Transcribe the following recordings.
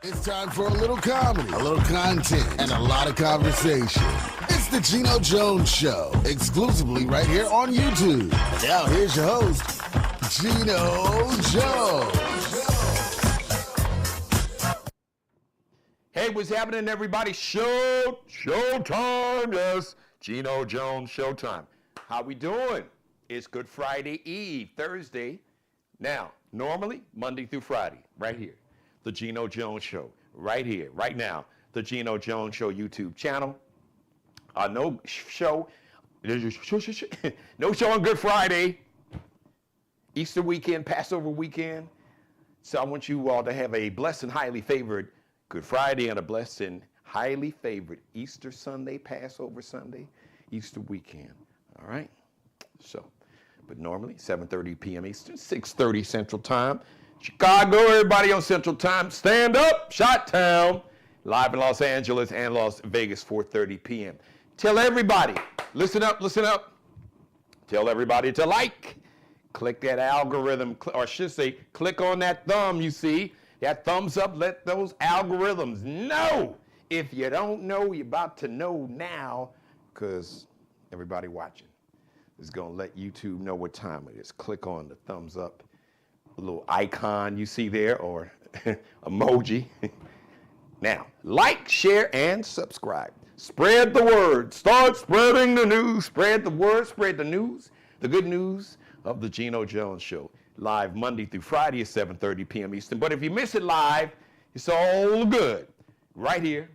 It's time for a little comedy, a little content, and a lot of conversation. It's the Geno Jones Show, exclusively right here on YouTube. And now here's your host, Geno Jones. Hey, what's happening, everybody? Showtime, yes. Geno Jones, showtime. How we doing? It's Good Friday Eve, Thursday. Now, normally, Monday through Friday, right here. The Geno Jones Show, right here, right now. The Geno Jones Show YouTube channel. No show on Good Friday, Easter weekend, Passover weekend. So I want you all to have a blessed and highly favored Good Friday and a blessed and highly favored Easter Sunday, Passover Sunday, Easter weekend. All right? So, but normally 7:30 p.m. Eastern, 6:30 Central Time. Chicago, everybody on Central Time, stand up, Shot-Town, live in Los Angeles and Las Vegas, 4:30 p.m. Tell everybody, listen up. Tell everybody to like, click that algorithm, or I should say, click on that thumb you see, that thumbs up, let those algorithms know. If you don't know, you're about to know now, because everybody watching is going to let YouTube know what time it is. Click on the thumbs up. A little icon you see there, or emoji. Now, like, share, and subscribe. Spread the word. Start spreading the news. Spread the word, spread the news. The good news of the Geno Jones Show. Live Monday through Friday at 7:30 p.m. Eastern. But if you miss it live, it's all good. Right here,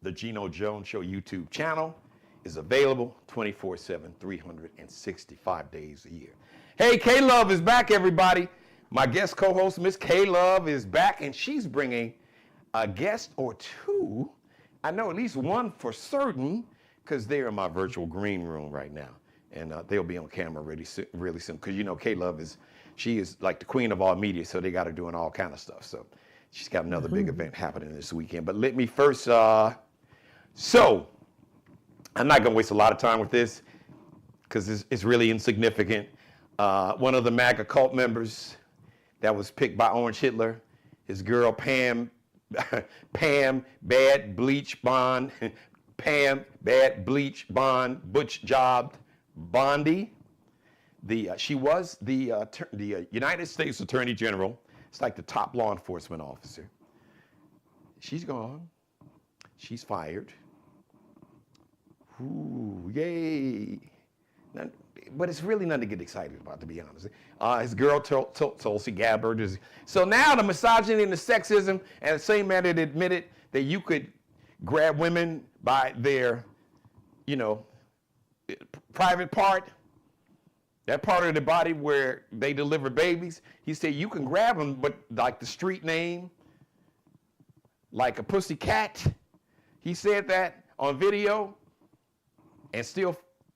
the Geno Jones Show YouTube channel is available 24/7, 365 days a year. Hey, K-Love is back, everybody. My guest co-host, Miss K-Love, is back, and she's bringing a guest or two. I know at least one for certain, because they're in my virtual green room right now, and they'll be on camera really soon. Because you know, K-Love she is like the queen of all media, so they got her doing all kind of stuff. So she's got another big event happening this weekend. But let me first. So I'm not gonna waste a lot of time with this, because it's really insignificant. One of the MAGA cult members that was picked by Orange Hitler, his girl Pam Bad Bleach Bond, Butch Jobbed Bondi. She was the United States Attorney General. It's like the top law enforcement officer. She's gone. She's fired. Ooh, yay. Now, but it's really nothing to get excited about, to be honest. His girl, Tulsi Gabbard, is. So now the misogyny and the sexism, and the same man that admitted that you could grab women by their, private part, that part of the body where they deliver babies. He said you can grab them, but like the street name, like a pussy cat. He said that on video, and still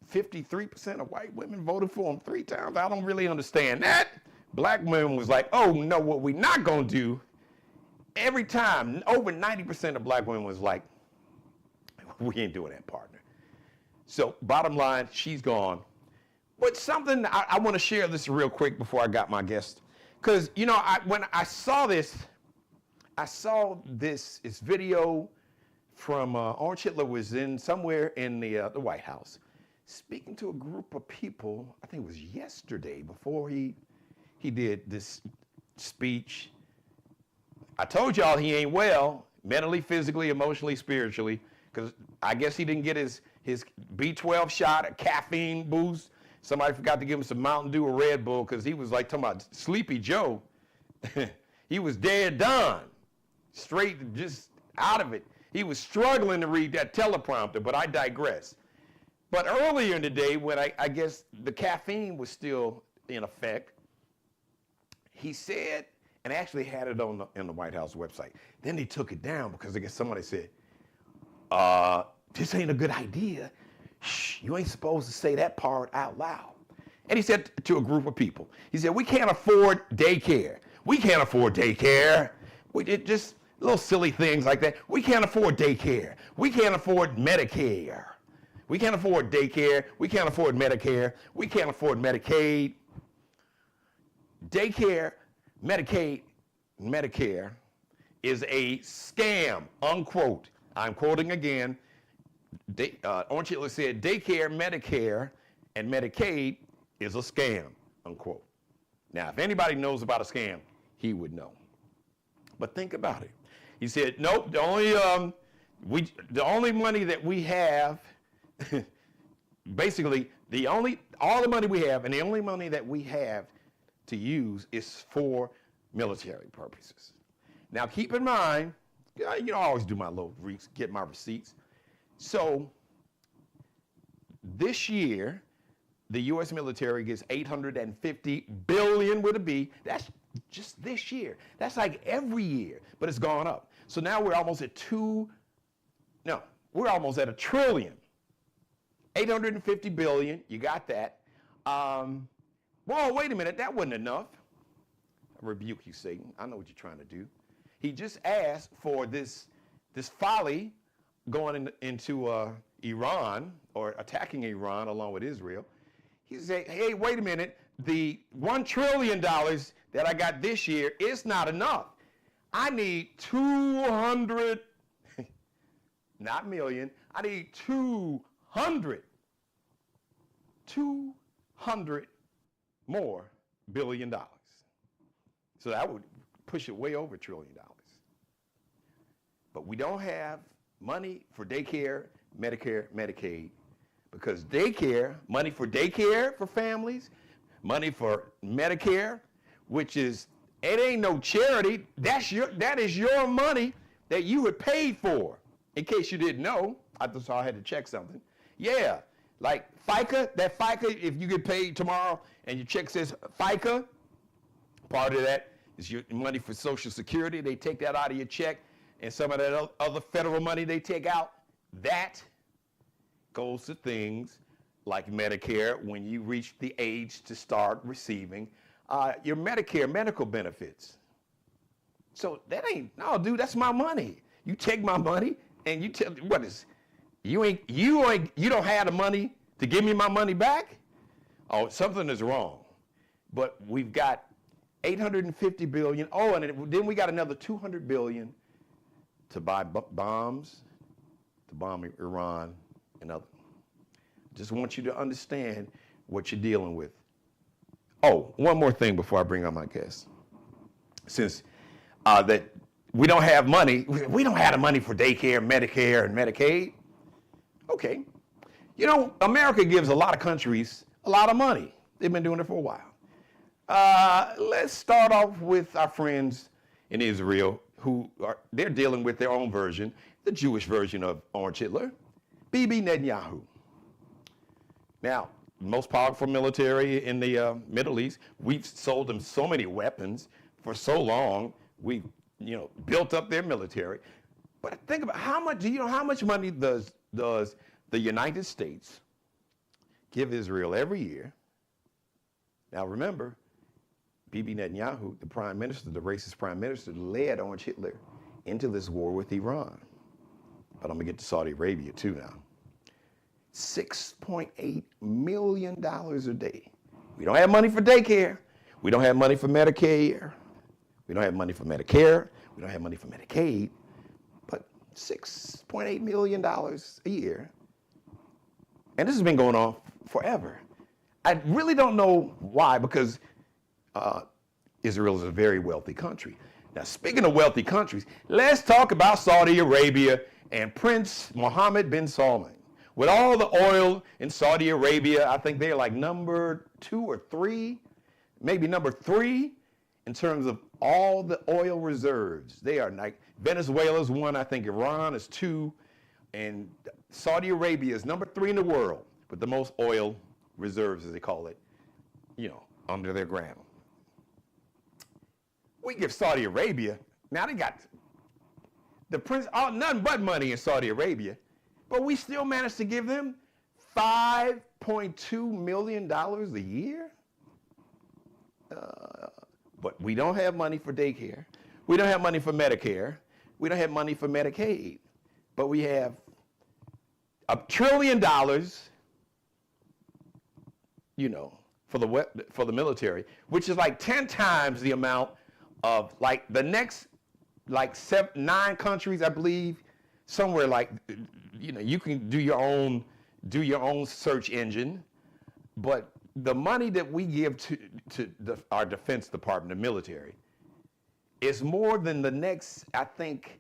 53% of white women voted for him 3 times. I don't really understand that. Black women was like, oh no, what we not gonna do. Every time, over 90% of black women was like, we ain't doing that, partner. So bottom line, she's gone. But something, I wanna share this real quick before I got my guest. Because, when I saw this video from Orange Hitler was somewhere in the White House, speaking to a group of people. I think it was yesterday before he did this speech. I told y'all he ain't well, mentally, physically, emotionally, spiritually, because I guess he didn't get his B12 shot, a caffeine boost. Somebody forgot to give him some Mountain Dew or Red Bull, because he was like talking about Sleepy Joe. He was dead done, straight, just out of it. He was struggling to read that teleprompter, but I digress. But earlier in the day, when I guess the caffeine was still in effect, he said, and actually had it on the White House website. Then they took it down because I guess somebody said, this ain't a good idea. Shh, you ain't supposed to say that part out loud. And he said to a group of people, he said, we can't afford daycare. We can't afford daycare. Just little silly things like that. We can't afford daycare. We can't afford Medicare. We can't afford daycare. We can't afford Medicare. We can't afford Medicaid. Daycare, Medicaid, Medicare is a scam, unquote. I'm quoting again. Orange Hitler said, Daycare, Medicare, and Medicaid is a scam, unquote. Now, if anybody knows about a scam, he would know. But think about it. He said, nope, the only money that we have, basically, all the money we have and the only money that we have to use is for military purposes. Now, keep in mind, I always do my little get my receipts. So this year, the U.S. military gets $850 billion with a B. That's just this year. That's like every year, but it's gone up. So now we're almost at we're almost at $1 trillion. 850 billion, you got that. Whoa, wait a minute, that wasn't enough. I rebuke you, Satan. I know what you're trying to do. He just asked for this folly going into Iran or attacking Iran along with Israel. He said, hey, wait a minute, the $1 trillion that I got this year is not enough. I need 200, not million, I need 200 more billion dollars. So that would push it way over $1 trillion. But we don't have money for daycare, Medicare, Medicaid, because money for daycare for families, money for Medicare, which is, it ain't no charity. That is your money that you had paid for. In case you didn't know, I just saw I had to check something. Yeah, like FICA, if you get paid tomorrow and your check says FICA, part of that is your money for Social Security. They take that out of your check, and some of that other federal money they take out, that goes to things like Medicare when you reach the age to start receiving your Medicare medical benefits. So that ain't, no, dude, that's my money. You take my money and you tell me, you don't have the money to give me my money back? Oh, something is wrong. But we've got $850 billion. Oh, and then we got another $200 billion to buy bombs, to bomb Iran and others. Just want you to understand what you're dealing with. Oh, one more thing before I bring on my guest. Since that we don't have money, we don't have the money for daycare, Medicare, and Medicaid. Okay. You know, America gives a lot of countries a lot of money. They've been doing it for a while. Let's start off with our friends in Israel they're dealing with their own version, the Jewish version of Orange Hitler, Bibi Netanyahu. Now, most powerful military in the Middle East. We've sold them so many weapons for so long. We've, built up their military. But think about how much money does the United States give Israel every year? Now remember, Bibi Netanyahu, the prime minister, the racist prime minister, led Orange Hitler into this war with Iran. But I'm gonna get to Saudi Arabia too now. $6.8 million a day. We don't have money for daycare. We don't have money for Medicare. We don't have money for Medicare. We don't have money for Medicaid. But $6.8 million a year. And this has been going on forever. I really don't know why, because Israel is a very wealthy country. Now, speaking of wealthy countries, let's talk about Saudi Arabia and Prince Mohammed bin Salman. With all the oil in Saudi Arabia, I think they're like number 2 or 3, maybe number 3 in terms of all the oil reserves. They are like, Venezuela's 1, I think Iran is 2, and Saudi Arabia is number 3 in the world with the most oil reserves, as they call it, under their ground. We give Saudi Arabia, now they got the prince, nothing but money in Saudi Arabia, but we still managed to give them $5.2 million a year? But we don't have money for daycare. We don't have money for Medicare. We don't have money for Medicaid. But we have $1 trillion, for the military, which is like 10 times the amount of like the next like 9 countries, I believe, somewhere like, you can do your own search engine, but the money that we give to our Defense Department, the military, is more than the next, I think,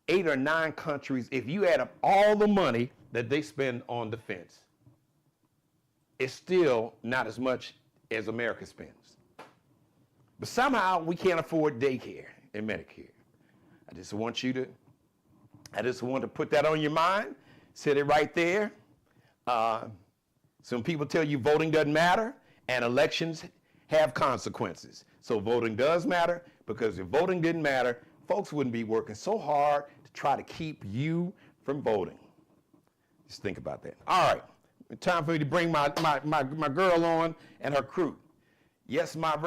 8 or 9 countries. If you add up all the money that they spend on defense, it's still not as much as America spends. But somehow we can't afford daycare and Medicare. I just want to put that on your mind. Set it right there. Some people tell you voting doesn't matter and elections have consequences. So voting does matter, because if voting didn't matter, folks wouldn't be working so hard to try to keep you from voting. Just think about that. All right, time for me to bring my girl on and her crew. Yes, my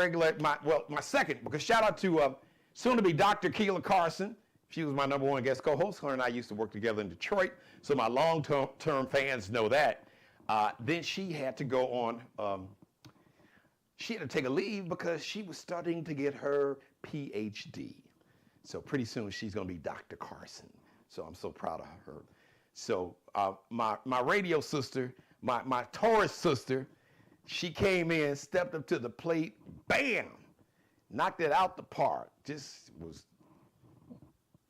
second, because shout out to soon to be Dr. Keela Carson. She was my #1 guest co-host. Her and I used to work together in Detroit, so my long-term fans know that. Then she had to go on, she had to take a leave because she was studying to get her PhD. So pretty soon she's going to be Dr. Carson. So I'm so proud of her. So my radio sister, my Taurus sister, she came in, stepped up to the plate, bam, knocked it out the park. Just was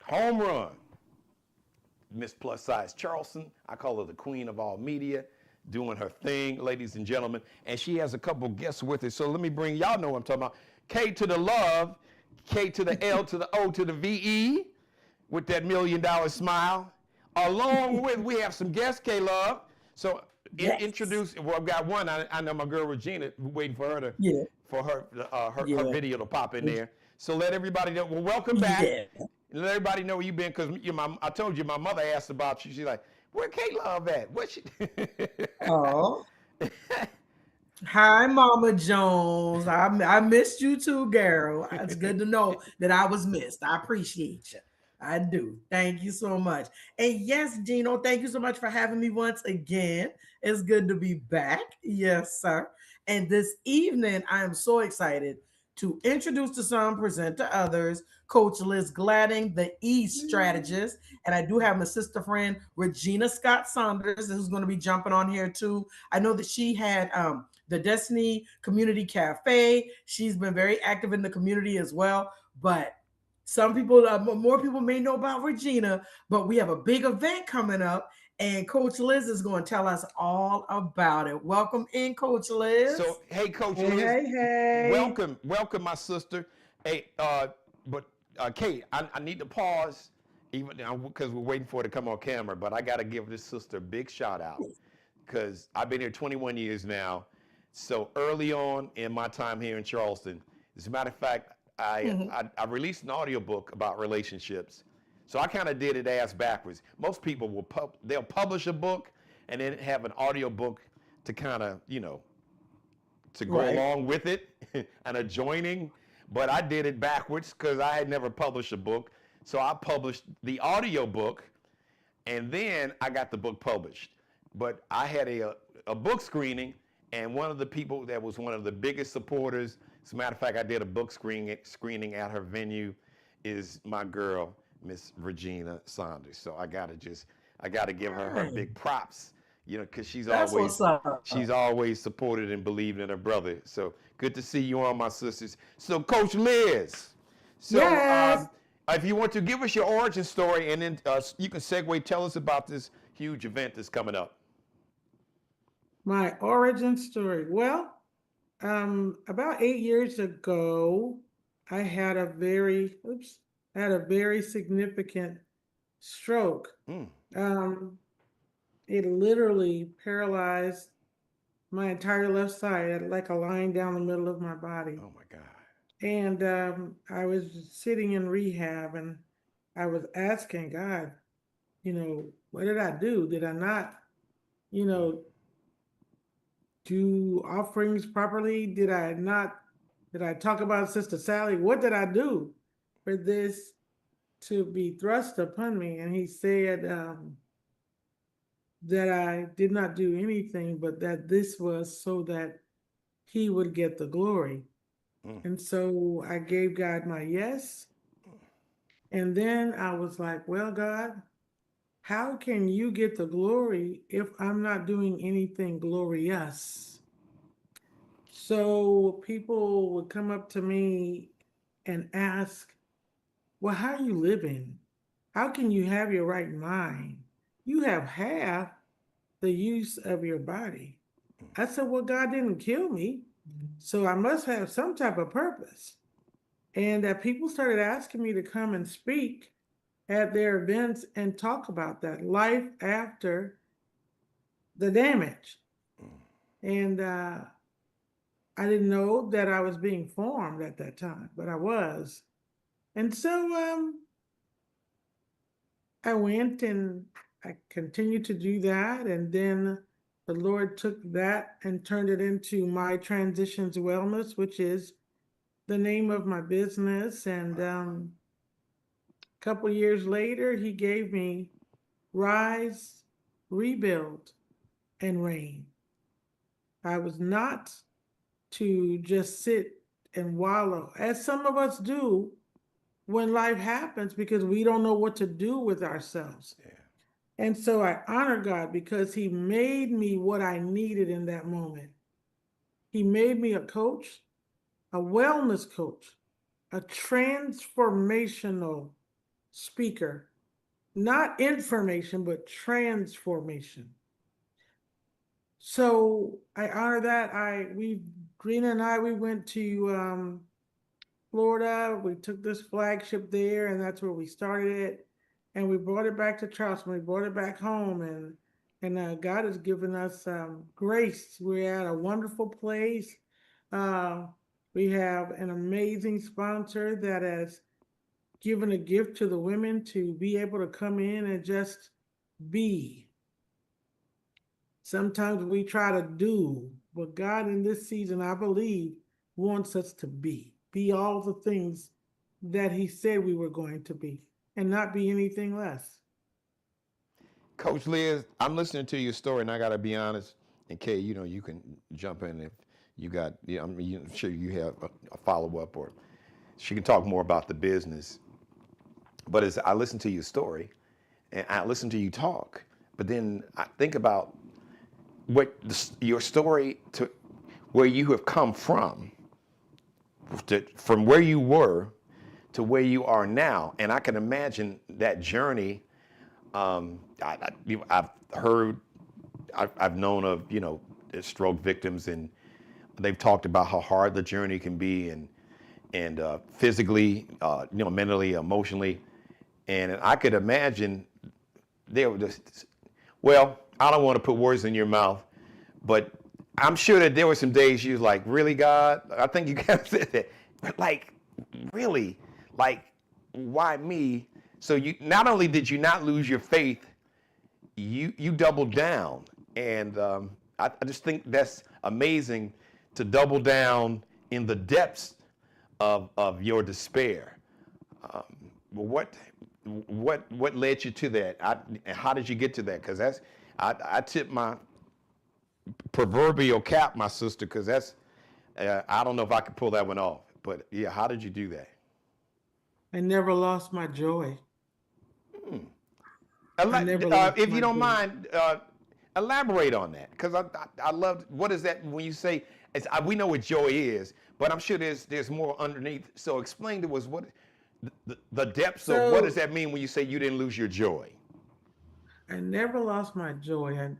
home run. Miss Plus Size Charleston, I call her the queen of all media, doing her thing, ladies and gentlemen. And she has a couple guests with her. So let me bring, y'all know what I'm talking about. K to the love, K to the L to the O to the VE, with that $1 million smile. Along with, we have some guests, K Love. So Yes. introduce, well, I've got one. I know my girl Regina, waiting for her to, her video to pop in there. So let everybody know, well, welcome back. Yeah. Let everybody know where you've been, because I told you my mother asked about you. She's like, where K-Love at? What she? Oh. Hi, Mama Jones. I missed you too, girl. It's good to know that I was missed. I appreciate you. I do. Thank you so much. And yes, Geno, thank you so much for having me once again. It's good to be back. Yes, sir. And this evening, I am so excited to introduce to some, present to others, Coach Liz Gladding, the E strategist. And I do have my sister friend, Regina Scott Saunders, who's going to be jumping on here too. I know that she had the Destiny Community Cafe. She's been very active in the community as well. But some people, more people may know about Regina, but we have a big event coming up, and Coach Liz is going to tell us all about it. Welcome in, Coach Liz. So, hey, Coach Liz. Hey. Welcome, my sister. Hey, Kate, I need to pause, even because we're waiting for it to come on camera, but I got to give this sister a big shout out, because I've been here 21 years now. So early on in my time here in Charleston, as a matter of fact, I released an audiobook about relationships. So I kind of did it ass backwards. Most people they'll publish a book and then have an audiobook to kind of, to go along with it and adjoining. But I did it backwards because I had never published a book. So I published the audiobook, and then I got the book published. But I had a book screening, and one of the people that was one of the biggest supporters, as a matter of fact, I did a book screening at her venue, is my girl, Miss Regina Saunders. So I gotta give her big props, because she's always supported and believed in her brother. So good to see you on, my sisters. So Coach Liz, Yes. If you want to give us your origin story, and then you can segue, tell us about this huge event that's coming up. My origin story. Well, about 8 years ago, I had a very significant stroke. It literally paralyzed my entire left side, like a line down the middle of my body. Oh my God. And I was sitting in rehab, and I was asking God, what did I do? Did I not, do offerings properly? Did I talk about Sister Sally? What did I do for this to be thrust upon me? And he said that I did not do anything, but that this was so that he would get the glory. And so I gave God my yes, And then I was like, well, God, how can you get the glory if I'm not doing anything glorious? So people would come up to me and ask, well, how are you living? How can you have your right mind? You have half the use of your body. I said, well, God didn't kill me, so I must have some type of purpose. And people started asking me to come and speak at their events and talk about that life after the damage. And I didn't know that I was being formed at that time, but I was. And so I went and I continued to do that. And then the Lord took that and turned it into My Transitions Wellness, which is the name of my business. And a couple years later, He gave me Rise, Rebuild, and Reign. I was not to just sit and wallow, as some of us do when life happens, because we don't know what to do with ourselves. Yeah. And so I honor God because He made me what I needed in that moment. He made me a coach, a wellness coach, a transformational speaker, not information, but transformation. So I honor that. Green and I, we went to Florida. We took this flagship there, and that's where we started it. And we brought it back to Charleston. We brought it back home, and God has given us grace. We're at a wonderful place. We have an amazing sponsor that has given a gift to the women to be able to come in and just be. Sometimes we try to do, but God in this season, I believe, wants us to be all the things that He said we were going to be, and not be anything less. Coach Liz, I'm listening to your story, and I got to be honest. And Kay, you can jump in if you got. I'm sure you have a follow up, or she can talk more about the business. But as I listen to your story, and I listen to you talk, but then I think about your story to where you have come from where you were to where you are now, and I can imagine that journey. I've heard, I've known of stroke victims, and they've talked about how hard the journey can be, and physically, mentally, emotionally, and I could imagine they were just. Well, I don't want to put words in your mouth, but I'm sure that there were some days you was like, really, God? I think you kind of said that. But like, really? Like, why me? So you not only did you not lose your faith, you doubled down. And I just think that's amazing to double down in the depths of your despair. What led you to that? And how did you get to that? Because I tip my proverbial cap, my sister, because that's I don't know if I could pull that one off. But yeah, how did you do that? I never lost my joy. If you don't mind, elaborate on that, because I love what is that when you say we know what joy is, but I'm sure there's more underneath. So explain to us what the depths of what does that mean when you say you didn't lose your joy? I never lost my joy. And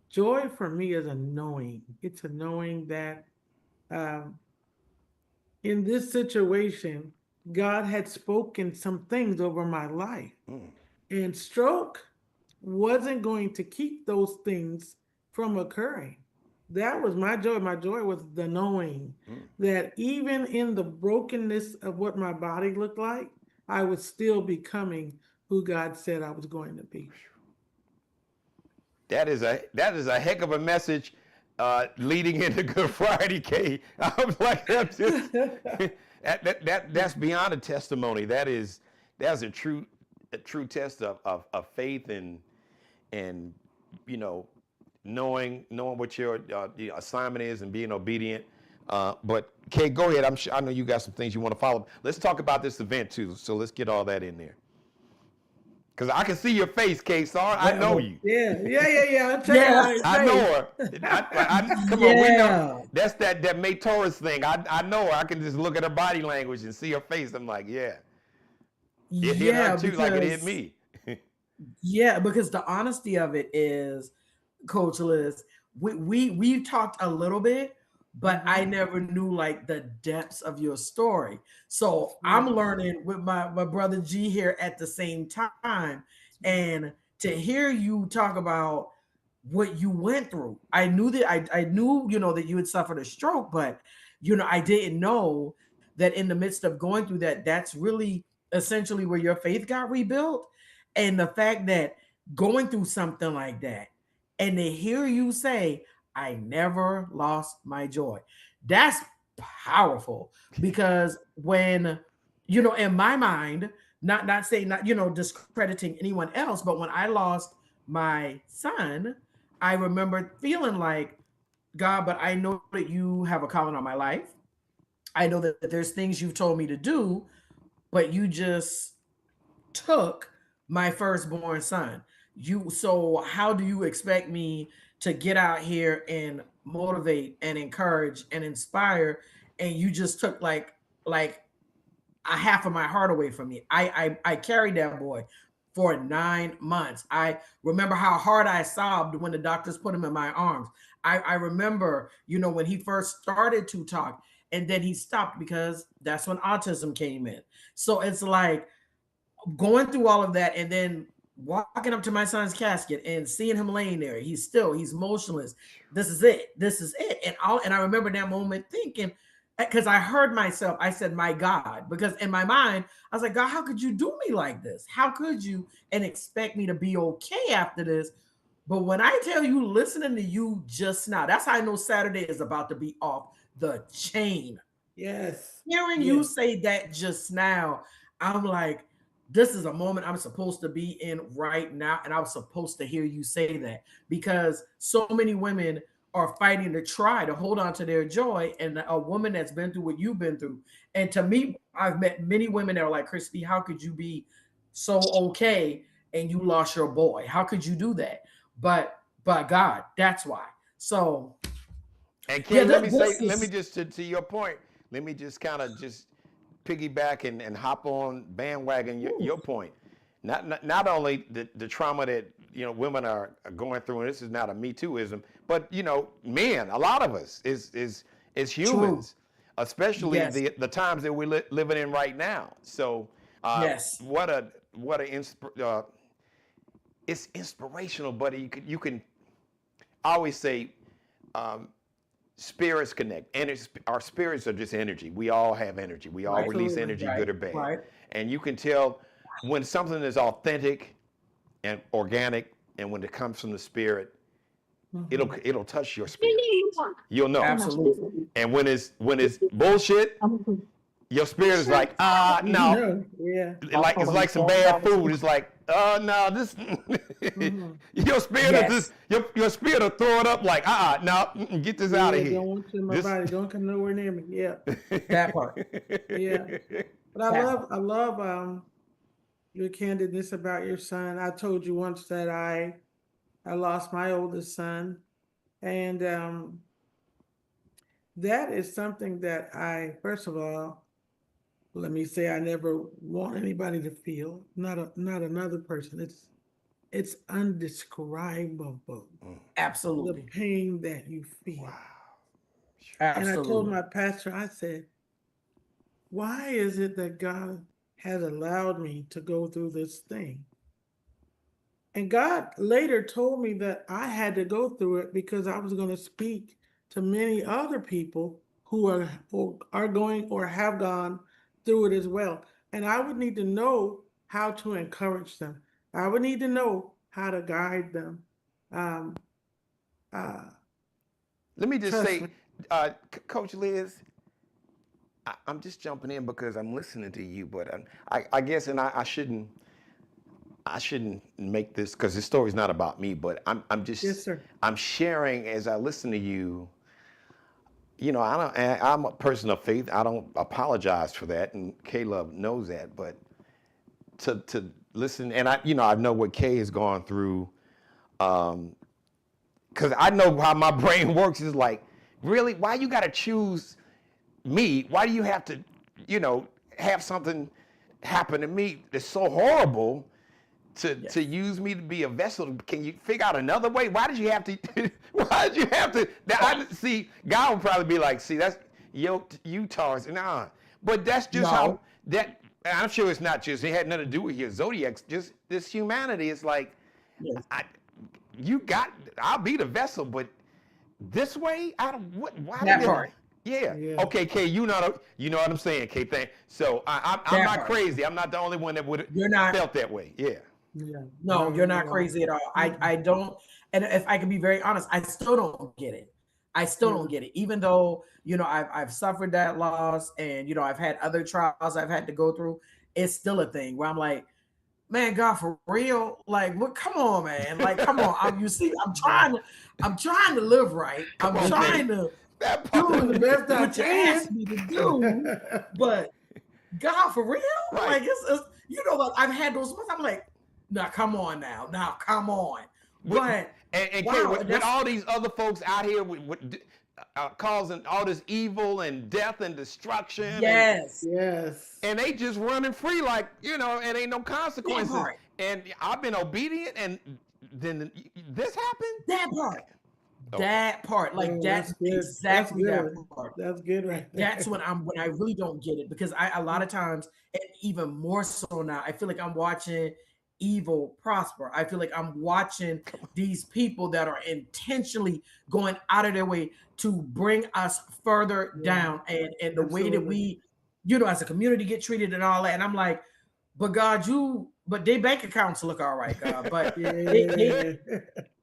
joy for me is a knowing. It's a knowing that in this situation, God had spoken some things over my life. And stroke wasn't going to keep those things from occurring. That was my joy. My joy was the knowing that even in the brokenness of what my body looked like, I was still becoming who God said I was going to be. That is a heck of a message leading into Good Friday, Kay. I'm like, that's beyond a testimony. That's a true test of faith and knowing what your assignment is and being obedient. But Kay, go ahead. I know you got some things you want to follow. Let's talk about this event too. So let's get all that in there. Because I can see your face, Kay. Sorry, I know you. Yeah. I'll tell you Yeah. how it's I know her. Come on, we know. That's that May Taurus thing. I know her. I can just look at her body language and see her face. I'm like, yeah. It hit her too, like it hit me. Yeah, because the honesty of it is, Coach Liz, we talked a little bit, but I never knew like the depths of your story. So I'm learning with my brother G here at the same time. And to hear you talk about what you went through, I knew that I knew, that you had suffered a stroke, but I didn't know that in the midst of going through that, that's really essentially where your faith got rebuilt. And the fact that going through something like that, and to hear you say, I never lost my joy, that's powerful. Because when, in my mind, not saying, not discrediting anyone else, but when I lost my son, I remember feeling like, God, but I know that you have a calling on my life. I know that there's things you've told me to do, but you just took my firstborn son. So how do you expect me to get out here and motivate and encourage and inspire, and you just took like a half of my heart away from me? I carried that boy for 9 months. I remember how hard I sobbed when the doctors put him in my arms. I remember, when he first started to talk, and then he stopped because that's when autism came in. So it's like going through all of that, and then walking up to my son's casket and seeing him laying there. He's motionless. This is it. And I remember that moment thinking, because I heard myself, I said, my God, because in my mind, I was like, God, how could you do me like this? How could you and expect me to be okay after this? But when I tell you, listening to you just now, that's how I know Saturday is about to be off the chain. Yes. Hearing you say that just now, I'm like, this is a moment I'm supposed to be in right now. And I was supposed to hear you say that, because so many women are fighting to try to hold on to their joy. And a woman that's been through what you've been through. And to me, I've met many women that are like, Christy, how could you be so okay and you lost your boy? How could you do that? But God, that's why. So And Kay, let me is just to your point, let me just kind of just piggyback and hop on bandwagon your point. Not only the trauma that women are going through, and this is not a Me Tooism, but men, a lot of us is humans, especially the times that we're living in right now. So yes, it's inspirational, but you can always say. Spirits connect, and our spirits are just energy. We all have energy. We all release energy, good or bad. Right. And you can tell when something is authentic and organic, and when it comes from the spirit, it'll touch your spirit. You'll know. Absolutely. And when it's bullshit, your spirit is like, no. Yeah. It's like some bad food. It's like, no, this. Your spirit is your spirit will throw it up like, no, get this out of here. Don't want you in my body. Don't come nowhere near me. Yeah. That part. Yeah. But I love your candidness about your son. I told you once that I lost my oldest son, and that is something that first of all, let me say, I never want anybody to feel, not another person. It's undescribable. Absolutely. The pain that you feel. Wow. And I told my pastor, I said, why is it that God has allowed me to go through this thing? And God later told me that I had to go through it because I was going to speak to many other people who are going or have gone through it as well. And I would need to know how to encourage them. I would need to know how to guide them. Let me just say, Coach Liz, I'm just jumping in because I'm listening to you, but I guess, and I shouldn't make this, because this story's not about me, but I'm just, yes, sir. I'm sharing as I listen to you. I'm a person of faith. I don't apologize for that, and K-Love knows that. But to listen, and I know what Kay has gone through, because I know how my brain works. Is like, really, why you got to choose me? Why do you have to, have something happen to me that's so horrible to use me to be a vessel? Can you figure out another way? Why did you have to? Why did you have to? See, God would probably be like, see, that's you Taurus, nah. But that's just how that. And I'm sure it's not just. It had nothing to do with your zodiacs. Just this humanity. It's like, I'll be the vessel, but this way, I don't. Why that part? Yeah. Okay, Kay, you know what I'm saying, Kay. So I'm not crazy. I'm not the only one that would have felt that way. Yeah. No, you're not crazy at all. I don't, and if I can be very honest, I still don't get it. I still don't get it. Even though, I've suffered that loss and, I've had other trials I've had to go through, it's still a thing where I'm like, man, God, for real? Like, what? Come on, man. Like, come on. I'm trying to live right. I'm trying to do the best that you asked me to do. But God, for real? Right. Like, it's like I've had those months. I'm like, now, come on now. Now, come on. But and wow, with all these other folks out here causing all this evil and death and destruction. Yes. And they just running free like, and ain't no consequences. And I've been obedient, and then this happened? That part. That part. Like, that's exactly that part. That's good, right there. That's when I really don't get it, because a lot of times, and even more so now, I feel like I'm watching evil prosper. I feel like I'm watching these people that are intentionally going out of their way to bring us further down, and the way that we, as a community get treated and all that. And I'm like, but God, but their bank accounts look all right, God. But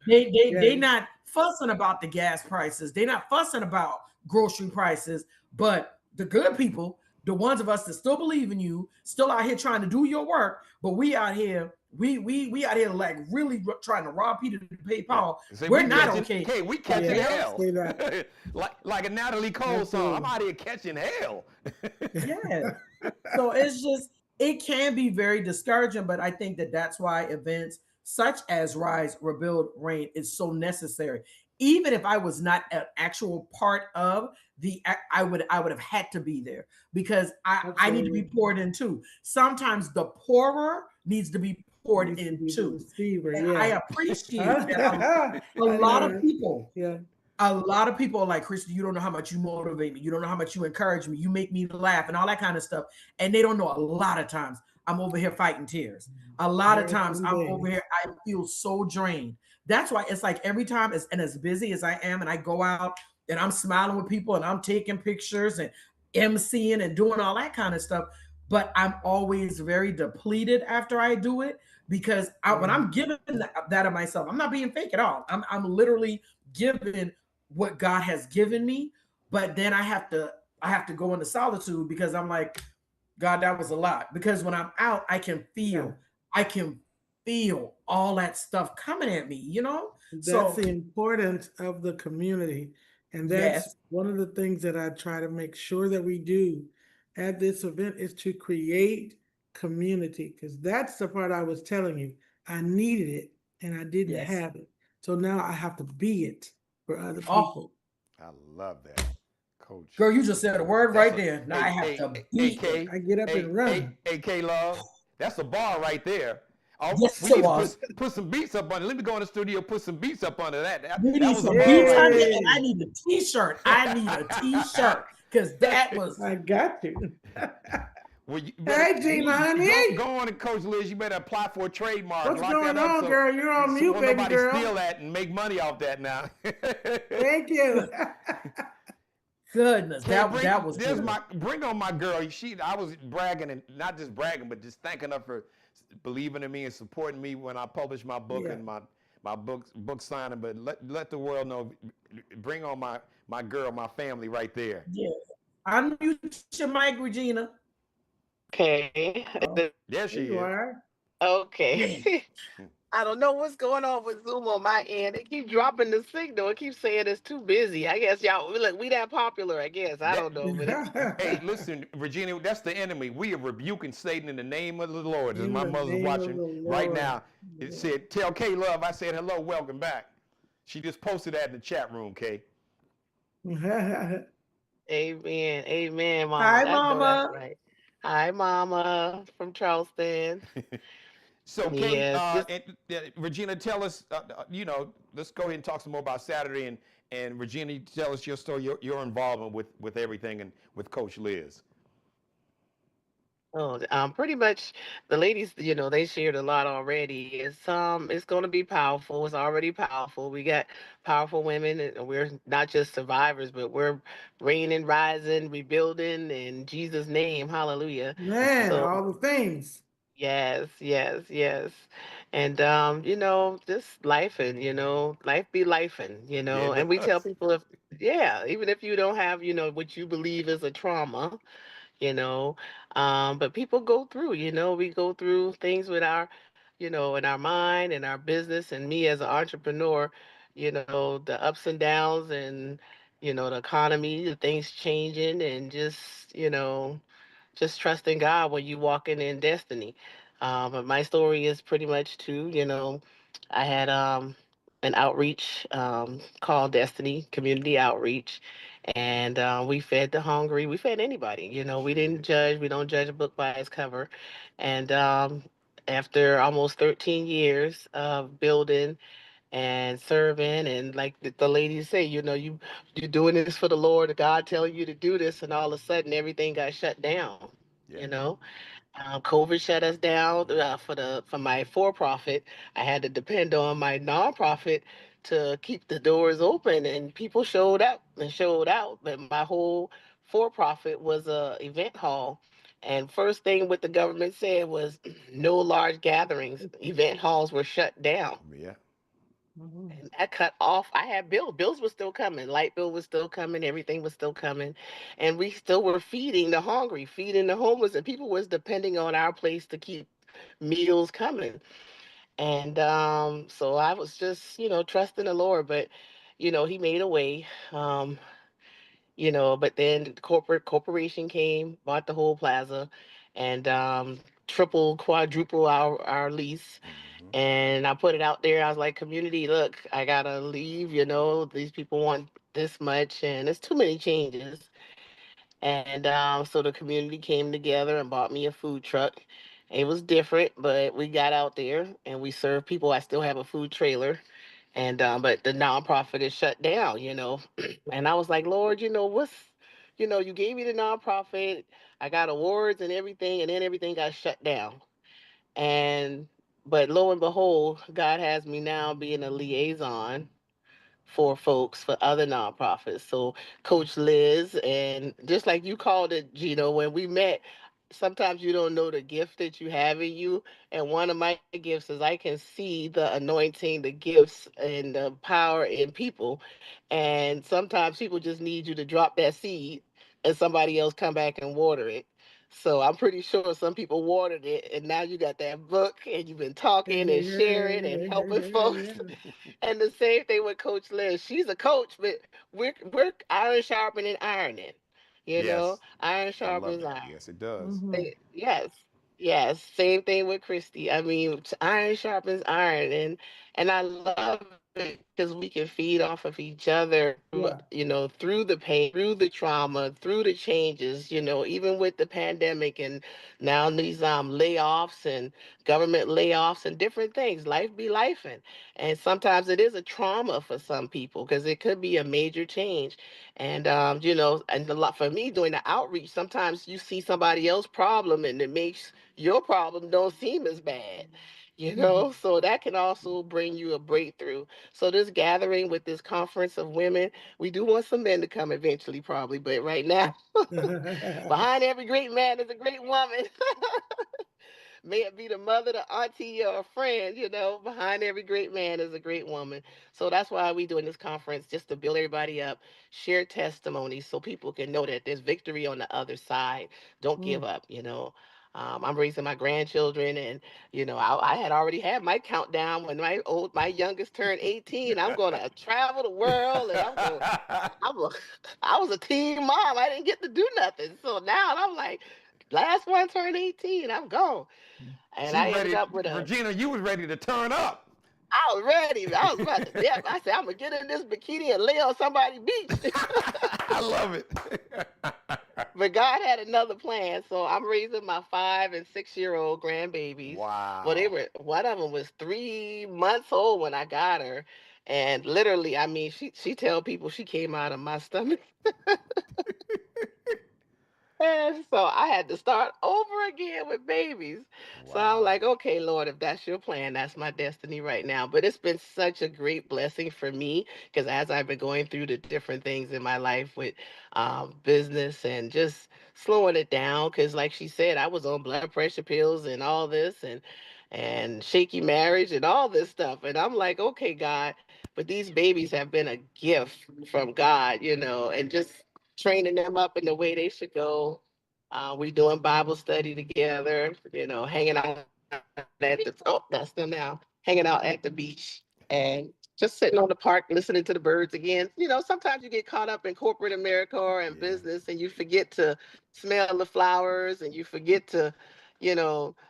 they not fussing about the gas prices. They're not fussing about grocery prices. But the good people, the ones of us that still believe in you, still out here trying to do your work, but we out here, we out here like really trying to rob Peter to pay Paul. We're not okay. Hey, we catching hell. like a Natalie Cole song. I'm out here catching hell. So it's just, it can be very discouraging, but I think that's why events such as Rise, Rebuild, Reign is so necessary. Even if I was not an actual part of I would have had to be there, because I need to be poured into. Sometimes the pourer needs to be poured into. I appreciate that. A lot of people. A lot of people are like, Christy, you don't know how much you motivate me. You don't know how much you encourage me. You make me laugh and all that kind of stuff. And they don't know a lot of times I'm over here fighting tears. A lot of times I'm over here, I feel so drained. That's why it's like every time, as busy as I am, and I go out and I'm smiling with people and I'm taking pictures and emceeing and doing all that kind of stuff, but I'm always very depleted after I do it, because when I'm giving that of myself, I'm not being fake at all. I'm literally giving what God has given me, but then I have to go into solitude, because I'm like, God, that was a lot. Because when I'm out, I can feel all that stuff coming at me, That's the importance of the community. And that's one of the things that I try to make sure that we do at this event, is to create community. Because that's the part I was telling you. I needed it and I didn't have it. So now I have to be it for other people. I love that, Coach. Girl, you just said a word right there. Now I have to be it. I get up and run. K-Love, that's a bar right there. Yes, we need to put some beats up on it. Let me go in the studio, put some beats up under that. We need some beats under it, and I need a t-shirt. Because that was... I got you. Hey, Geno, honey. Go on and Coach Liz, you better apply for a trademark. What's going on, girl? You're on mute, baby girl. Nobody steal that and make money off that now. Thank you. Goodness, that was good. Bring on my girl. I was bragging, and not just bragging, but just thanking her for believing in me and supporting me when I published my book and my book signing. But let the world know. Bring on my girl, my family, right there. Yeah, unmute your mic, Regina. Okay. There she is. Okay. I don't know what's going on with Zoom on my end. It keep dropping the signal. It keeps saying it's too busy. I guess y'all look, we that popular, I guess. I That don't know, but it hey, listen, Virginia, that's the enemy. We are rebuking Satan in the name of the Lord. As In my the mother's name of watching the right Lord. now, it said, "Tell K Love I said hello, welcome back." She just posted that in the chat room, K. amen. Amen, mama. Hi, I know that's Mama. right. Hi, mama from Charleston. So, Kate, Yes, just Regina, tell us, let's go ahead and talk some more about Saturday. And Regina, tell us your story, your involvement with everything and with Coach Liz. oh, pretty much the ladies, they shared a lot already. It's going to be powerful. It's already powerful. We got powerful women, and we're not just survivors, but we're reigning, rising, rebuilding in Jesus' name. Hallelujah. Man, So all the things. yes, yes, yes. And just life and life be life and Yeah, and it we tell does. people if yeah, even if you don't have, what you believe is a trauma, you know. But people go through, we go through things with our, in our mind and our business and me as an entrepreneur, the ups and downs and the economy, the things changing and just trusting God when you walking in destiny. But my story is pretty much too, I had an outreach called Destiny Community Outreach, and we fed the hungry. We fed anybody. We didn't judge. We don't judge a book by its cover. And after almost 13 years of building and serving, and like the ladies say, you're doing this for the Lord. God telling you to do this, and all of a sudden everything got shut down. Yeah. You know, COVID shut us down for my for profit. I had to depend on my nonprofit to keep the doors open, and people showed up and showed out. But my whole for profit was a event hall, and first thing what the government said was no large gatherings. Event halls were shut down. Yeah. And I cut off. I had bills. Bills were still coming. Light bill was still coming. Everything was still coming, and we still were feeding the hungry, feeding the homeless, and people was depending on our place to keep meals coming. And so I was just, trusting the Lord, but He made a way. Um, but then the corporation came, bought the whole plaza, and triple, quadruple our lease. Hmm. And I put it out there. I was like, community, look, I gotta leave. These people want this much, and it's too many changes. And so the community came together and bought me a food truck. It was different, but we got out there and we served people. I still have a food trailer, and but the nonprofit is shut down. And I was like, Lord, you gave me the nonprofit. I got awards and everything, and then everything got shut down. And but lo and behold, God has me now being a liaison for folks for other nonprofits. So Coach Liz, and just like you called it, Gino, when we met, sometimes you don't know the gift that you have in you. And one of my gifts is I can see the anointing, the gifts, and the power in people. And sometimes people just need you to drop that seed and somebody else come back and water it. So I'm pretty sure some people watered it, and now you got that book, and you've been talking and sharing and helping folks. Yeah. And the same thing with Coach Liz. She's a coach, but we're iron sharpening ironing. Yes. Iron I love sharpens it. iron. Yes, it does. Mhm. Yes, yes. Same thing with Christy. I mean, iron sharpens iron, and I love it because we can feed off of each other through, Yeah. through the pain, through the trauma, through the changes. Even with the pandemic and now these layoffs and government layoffs and different things. Life be life, and sometimes it is a trauma for some people because it could be a major change. And and a lot for me doing the outreach, sometimes you see somebody else's problem and it makes your problem don't seem as bad. Mhm. So that can also bring you a breakthrough. So this gathering with this conference of women, we do want some men to come eventually, probably, but right now, behind every great man is a great woman. May it be the mother, the auntie, or a friend, behind every great man is a great woman. So that's why we doing this conference, just to build everybody up, share testimonies so people can know that there's victory on the other side. Don't give Mm. up. I'm raising my grandchildren, and I had already had my countdown when my youngest turned 18. I'm going to travel the world, and I was a teen mom. I didn't get to do nothing, so now I'm like, last one turned 18. I'm gone, and She I ended ready, up with a. Regina. You was ready to turn up. I was ready. I was about to. Yep. I said I'm gonna get in this bikini and lay on somebody's beach. I love it. But God had another plan, so I'm raising my 5 and 6 year old grandbabies. Well, Wow. one of them was 3 months old when I got her, and literally, I mean, she tell people she came out of my stomach. And so I had to start over again with babies. So I'm Wow. like, okay, Lord, if that's your plan, that's my destiny right now. But it's been such a great blessing for me because as I've been going through the different things in my life with business and just slowing it down, because like she said, I was on blood pressure pills and all this and shaky marriage and all this stuff. And I'm like, okay, God, but these babies have been a gift from God, and just training them up in the way they should go. We doing Bible study together, hanging out that's them now, hanging out at the beach and just sitting on the park listening to the birds again. Sometimes you get caught up in corporate America or in Yeah. business and you forget to smell the flowers and you forget to,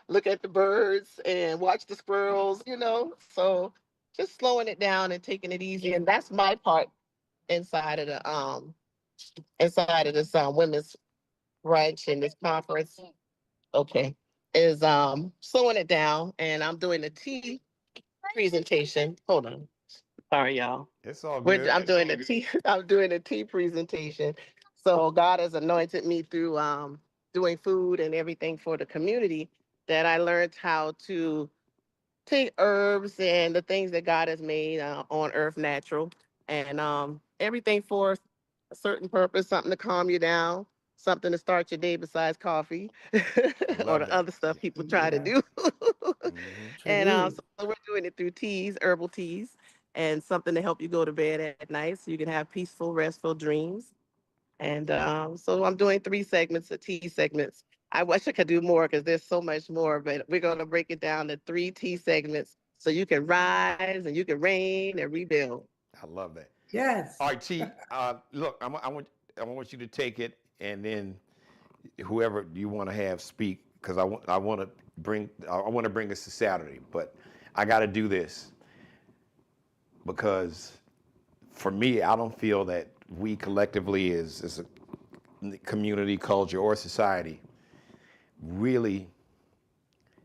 look at the birds and watch the squirrels. So just slowing it down and taking it easy. And that's my part inside of the inside of this women's brunch and this conference. Okay. Is slowing it down and I'm doing a tea presentation. Hold on. Sorry, y'all. It's all good. I'm doing a tea, I'm doing a tea presentation. So God has anointed me through doing food and everything for the community that I learned how to take herbs and the things that God has made on earth natural and everything for a certain purpose, something to calm you down, something to start your day besides coffee or Love the that. other stuff Yeah. people try to Yeah, do. Hmm. And true. so we're doing it through teas, herbal teas, and something to help you go to bed at night so you can have peaceful, restful dreams. And so I'm doing 3 segments of tea segments. I wish I could do more because there's so much more, but we're going to break it down to 3 tea segments so you can rise and you can reign and rebuild. I love that. Yes. All right, T. Look, I want you to take it, and then whoever you want to have speak, because I want to bring us to Saturday, but I got to do this because for me, I don't feel that we collectively as a community, culture, or society really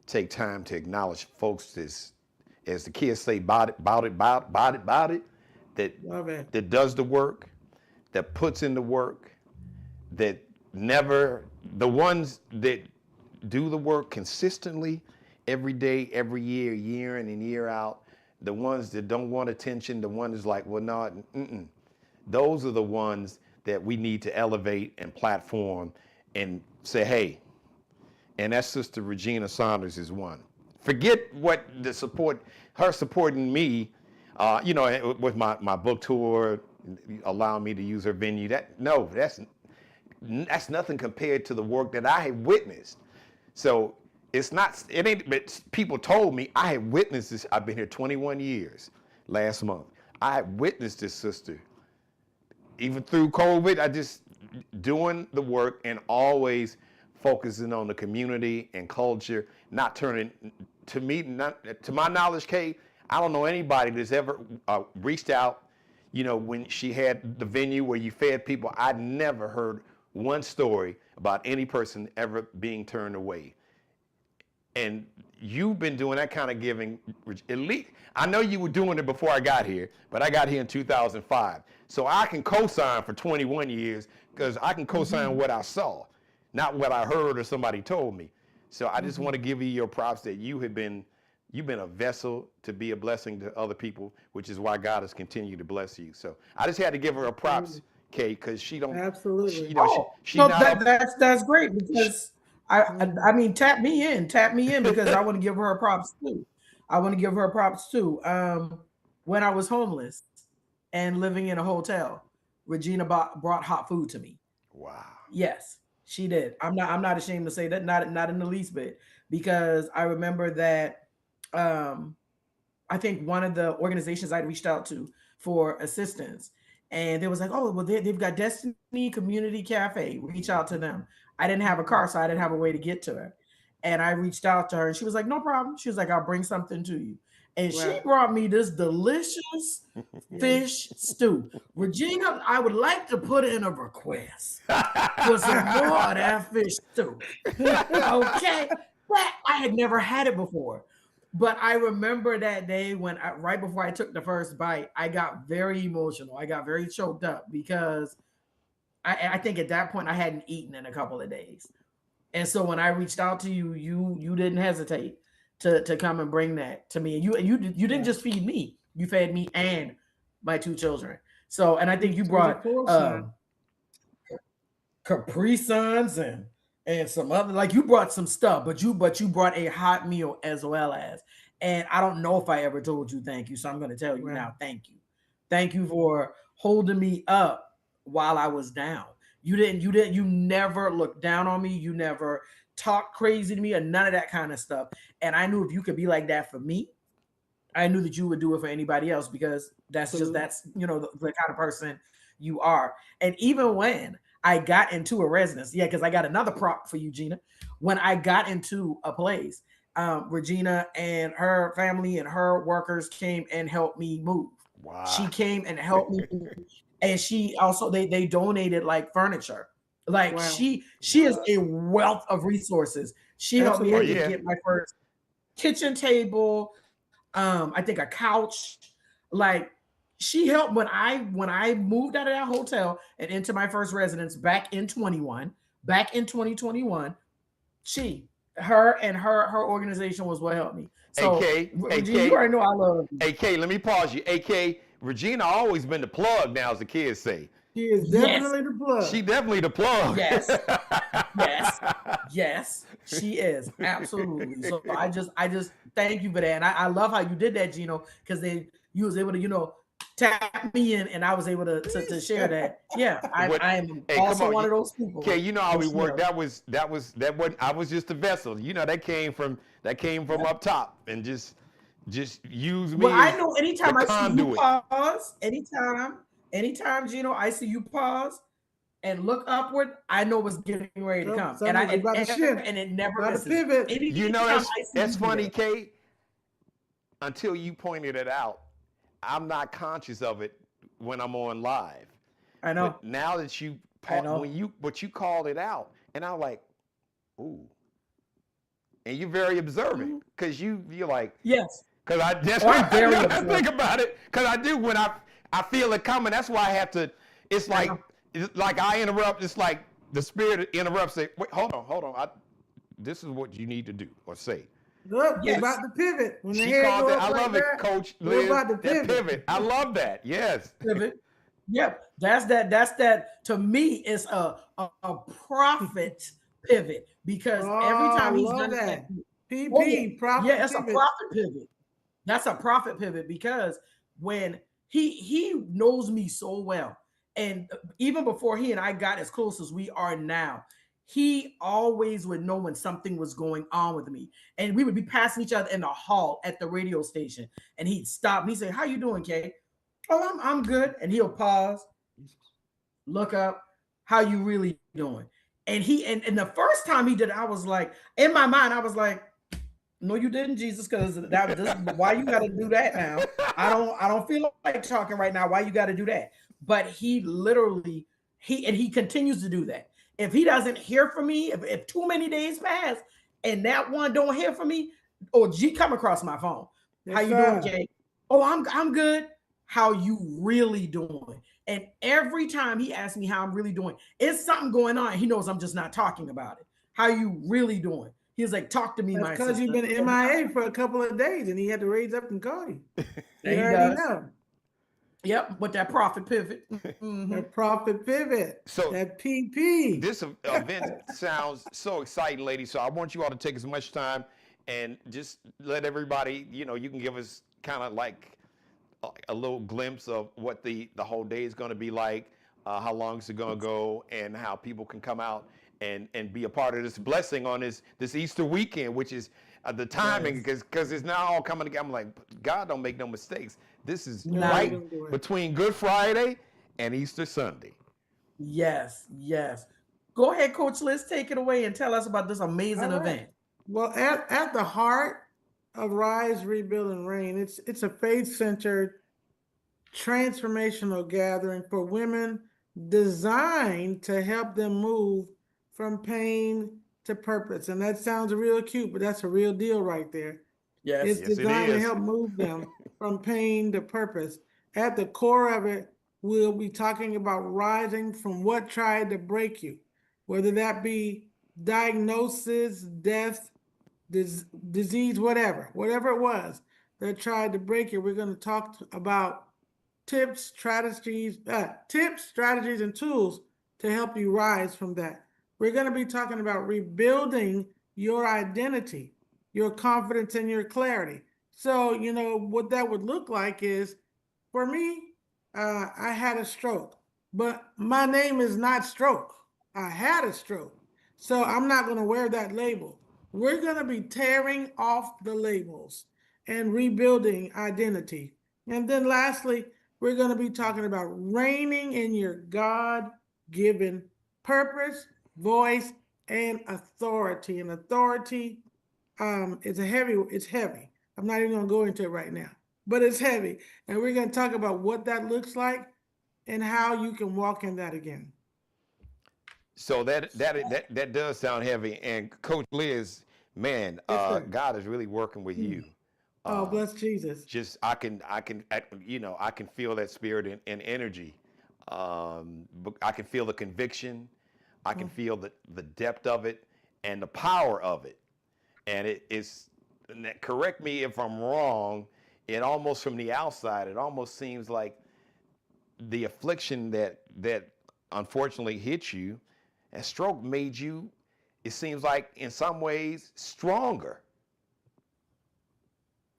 take time to acknowledge folks as the kids say, about it, that Love it. that does the work, that puts in the work, that never the ones that do the work consistently every day, every year, year in and year out. The ones that don't want attention, the ones like, well, no, those are the ones that we need to elevate and platform and say, hey, and that's Sister Regina Saunders is one. Forget what the support, her supporting me, with my book tour, allowing me to use her venue. That's nothing compared to the work that I have witnessed. So it ain't, but people told me I had witnessed this. I've been here 21 years last month. I had witnessed this sister even through COVID. I just doing the work and always focusing on the community and culture, not turning to me, not to my knowledge, Kate, I don't know anybody that's ever reached out, when she had the venue where you fed people. I never heard one story about any person ever being turned away. And you've been doing that kind of giving. At least I know you were doing it before I got here, but I got here in 2005, so I can co-sign for 21 years because I can co-sign Mm-hmm. what I saw, not what I heard or somebody told me. So I just Mm-hmm. want to give you your props that you've been a vessel to be a blessing to other people, which is why God has continued to bless you. So I just had to give her a props, Absolutely. Kay, because she, Absolutely. Oh, she's no, not up. that's great She, because I, I Mhm. I mean tap me in because I want to give her props too. I want to give her props too. When I was homeless and living in a hotel, Regina brought hot food to me. wow. Yes, She did. I'm not ashamed to say that, not in the least bit, because I remember that um I think one of the organizations I'd reached out to for assistance, and they was like, "Oh, well, they've got Destiny Community Cafe. Reach out to them." I didn't have a car, so I didn't have a way to get to her, and I reached out to her, and she was like, "No problem." She was like, "I'll bring something to you," and she Wow. brought me this delicious Yes. fish stew. Regina, I would like to put in a request for some more of that fish stew. Okay, but I had never had it before. But I remember that day when right before I took the first bite, I got very emotional. I got very choked up because I think at that point I hadn't eaten in a couple of days. And so when I reached out to you, you didn't hesitate to come and bring that to me. And you didn't Yeah. just feed me, you fed me and my two children. So and I think you To the brought full son. Capri Suns and some other, like, you brought some stuff, but you brought a hot meal as well as. And I don't know if I ever told you thank you, so I'm going to tell you Wow. now. Thank you for holding me up while I was down. You never looked down on me. You never talked crazy to me or none of that kind of stuff. And I knew if you could be like that for me, I knew that you would do it for anybody else, because Absolutely. that's the kind of person you are. And even when I got into a residence, yeah, because I got another prop for you, Gina. When I got into a place, Regina and her family and her workers came and helped me move. Wow. She came and helped me, and she also they donated like furniture. Like Wow. she is a wealth of resources. She helped me Oh Absolutely. yeah. get my first kitchen table, I think a couch. Like, she helped when I moved out of that hotel and into my first residence back in 2021. She her and her organization was what helped me. So AK, Regina, you AK, already know I love you. AK. Let me pause you. AK, Regina always been the plug now, as the kids say. She is Yes, definitely the plug. She definitely the plug. yes, yes, yes, she is absolutely. So I just thank you for that, and I love how you did that, Gino, because then you was able to tap me in, and I was able to share that. Yeah, What? I am Hey, come also on. one of those people. Okay, you know how that we she work. helped. That wasn't. I was just a vessel. You know that came from up top, and just use Well, me I as know the anytime I see you conduit. pause, anytime, Gino, I see you pause and look upward, I know what's getting ready to come. And Something's about to shift. it never About to misses. pivot. You know Anytime I see that's you do funny, that, Kate. Until you pointed it out, I'm not conscious of it when I'm on live. I know, But now that I know. but you called it out, and I'm like, ooh, and you're very observant Mhm. because you're like, Yes. because I that's Oh, I'm what I very know to observant. think about it because I do when I feel it coming. That's why I have to. It's I like know. I interrupt. It's like the spirit interrupts. Say, wait, hold on. This is what you need to do or say. Look, we Yes. about to pivot. When the She head called go it. up I like love it, that, Coach we're Liz. about to That pivot. pivot. I love that. Yes. Pivot. Yep. That's that. To me, it's a profit pivot, Oh, because every I time he's love done that, that. oh yeah, PP, yeah, profit it's a pivot. profit pivot. That's a profit pivot, because when he knows me so well, and even before he and I got as close as we are now, he always would know when something was going on with me, and we would be passing each other in the hall at the radio station, and he'd stop me, say, "How you doing, Kay?" "Oh, I'm good," and he'll pause, look up, "How you really doing?" And the first time he did it, I was like, in my mind, I was like, "No, you didn't, Jesus, because that this why you got to do that now. I don't feel like talking right now. Why you got to do that?" But he literally he continues to do that. If he doesn't hear from me, if too many days pass and that one don't hear from me, or G come across my phone. "How Yes, you doing, sir. Jay?" "Oh, I'm good." "How you really doing?" And every time he asks me how I'm really doing, it's something going on. He knows I'm just not talking about it. "How you really doing?" He's like, "Talk to me, That's my because you've sister." been MIA for a couple of days and he had to raise up and call you. He And he already does. know. Yep, with that profit pivot. Hmm. That profit pivot. So That PP. this event sounds so exciting, ladies. So I want you all to take as much time and just let everybody, you can give us kind of like a little glimpse of what the whole day is going to be like, how long is it going to go, and how people can come out and be a part of this blessing on this Easter weekend, which is the timing, because it's now all coming together. I'm like, God don't make no mistakes. This is No. right don't do it. between Good Friday and Easter Sunday. Yes, yes. Go ahead, Coach Liz, take it away and tell us about this amazing All right. event. Well, at the heart of Rise, Rebuild, and Reign, it's a faith-centered, transformational gathering for women designed to help them move from pain to purpose. And that sounds real cute, but that's a real deal right there. Yes. It's Yes, it designed to is. help move them from pain to purpose. At the core of it, we'll be talking about rising from what tried to break you, whether that be diagnosis, death, disease, whatever it was that tried to break you. We're going to talk about tips, strategies, and tools to help you rise from that. We're going to be talking about rebuilding your identity, your confidence, and your clarity. So, what that would look like is, for me, I had a stroke, but my name is not stroke. I had a stroke. So I'm not going to wear that label. We're going to be tearing off the labels and rebuilding identity. And then lastly, we're going to be talking about reigning in your God-given purpose, voice, and authority. And authority it's heavy. I'm not even going to go into it right now, but it's heavy. And we're going to talk about what that looks like and how you can walk in that again. So that does sound heavy. And Coach Liz, man, Yes, God is really working with you. Oh, bless Jesus. Just I can feel that spirit and energy. But I can feel the conviction. I can feel the depth of it and the power of it. And it is, correct me if I'm wrong, it almost from the outside, it almost seems like the affliction that unfortunately hit you, and stroke made you, it seems like in some ways, stronger.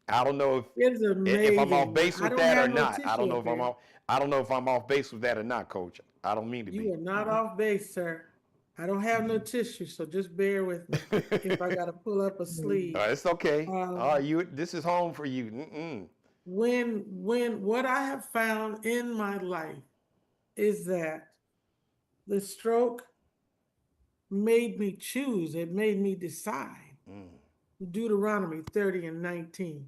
I don't know if I'm off base with that or not. I don't know if I'm off base with that or not, Coach. I don't mean to be. You are not off base, sir. I don't have no tissue, so just bear with me if I got to pull up a sleeve. It's okay. This is home for you. Mm-mm. When what I have found in my life is that the stroke made me choose. It made me decide. Deuteronomy 30:19.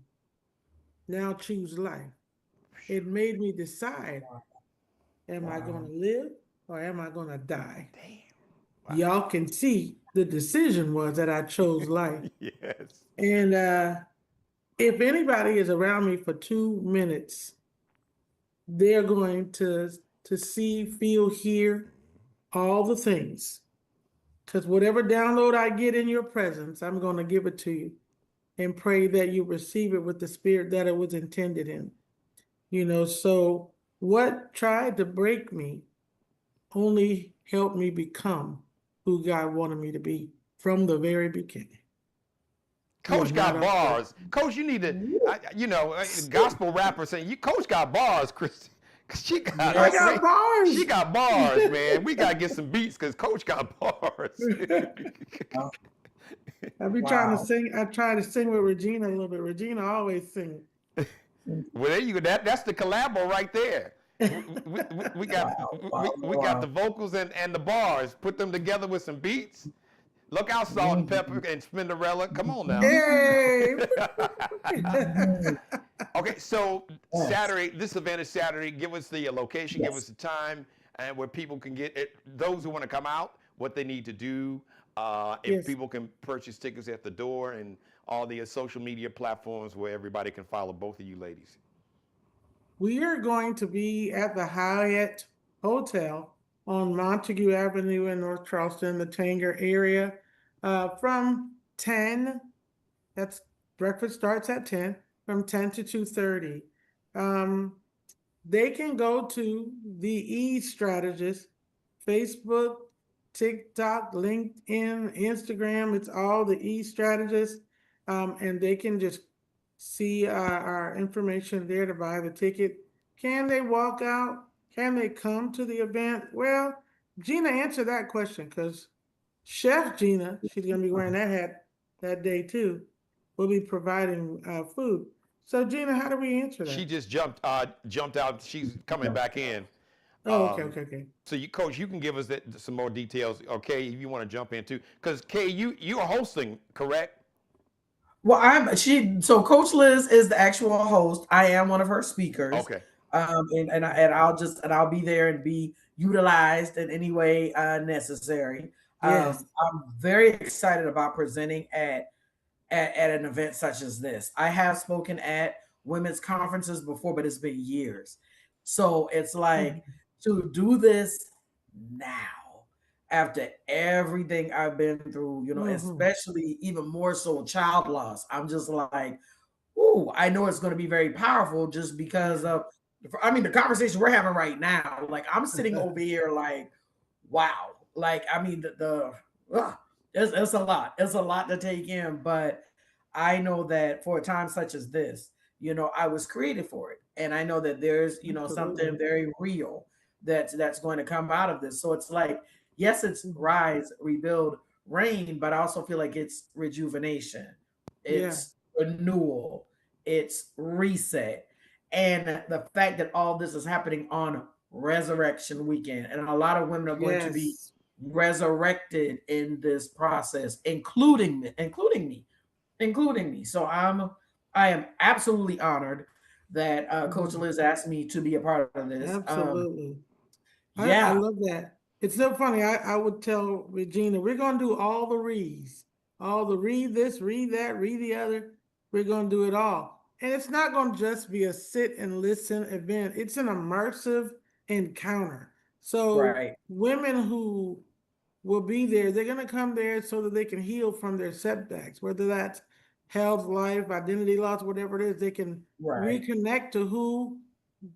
Now choose life. It made me decide, am I going to live or am I going to die? Damn. Wow. Y'all can see the decision was that I chose life. Yes. And if anybody is around me for 2 minutes, they're going to see, feel, hear all the things. Because whatever download I get in your presence, I'm going to give it to you and pray that you receive it with the spirit that it was intended in. So what tried to break me only helped me become who God wanted me to be from the very beginning. Coach got bars. Coach, you need to, gospel rapper saying, Coach got bars, Chris. She got, I got bars. She got bars, man. We got to get some beats because Coach got bars. I be trying to sing. I try to sing with Regina a little bit. Regina always sings. Well, there you go. That's the collabo right there. We got the vocals and the bars. Put them together with some beats. Look out, Salt and Pepper and Spinderella. Come on now. Hey. Okay, so Saturday, this event is Saturday. Give us the location, give us the time, and where people can get it. Those who want to come out, what they need to do. If people can purchase tickets at the door and all the social media platforms where everybody can follow both of you ladies. We are going to be at the Hyatt Hotel on Montague Avenue in North Charleston, the Tanger area, from 10. That's breakfast starts at 10, from 10 to 2:30. They can go to the E-Strategist, Facebook, TikTok, LinkedIn, Instagram. It's all the E-Strategist, and they can just see our information there to buy the ticket. Can they walk out? Can they come to the event? Well, Gina, answer that question, because Chef Gina, she's going to be wearing that hat that day too, will be providing food. So Gina, how do we answer She that? just jumped out. She's coming back in. Oh, okay. So Coach, you can give us some more details, okay? If you want to jump into, because Kay, you are hosting, correct? Well, so Coach Liz is the actual host. I am one of her speakers. Okay. I'll be there and be utilized in any way necessary. Yes. I'm very excited about presenting at an event such as this. I have spoken at women's conferences before, but it's been years. So it's like to do this now after everything I've been through, especially even more so child loss. I'm just like, ooh, I know it's going to be very powerful just because of, the conversation we're having right now. Like, I'm sitting over here like, wow. Like, it's a lot. It's a lot to take in, but I know that for a time such as this, I was created for it, and I know that there's, something very real that's going to come out of this. So it's like, yes, it's rise, rebuild, reign, but I also feel like it's rejuvenation, it's renewal, it's reset, and the fact that all this is happening on Resurrection Weekend, and a lot of women are going to be resurrected in this process, including me. So I am absolutely honored that Coach Liz asked me to be a part of this. Absolutely. I Yeah, love that. It's so funny. I would tell Regina, we're going to do all the reads, all the read this, read that, read the other. We're going to do it all. And it's not going to just be a sit and listen event. It's an immersive encounter. So right, women who will be there, they're going to come there so that they can heal from their setbacks, whether that's health, life, identity loss, whatever it is, they can right, reconnect to who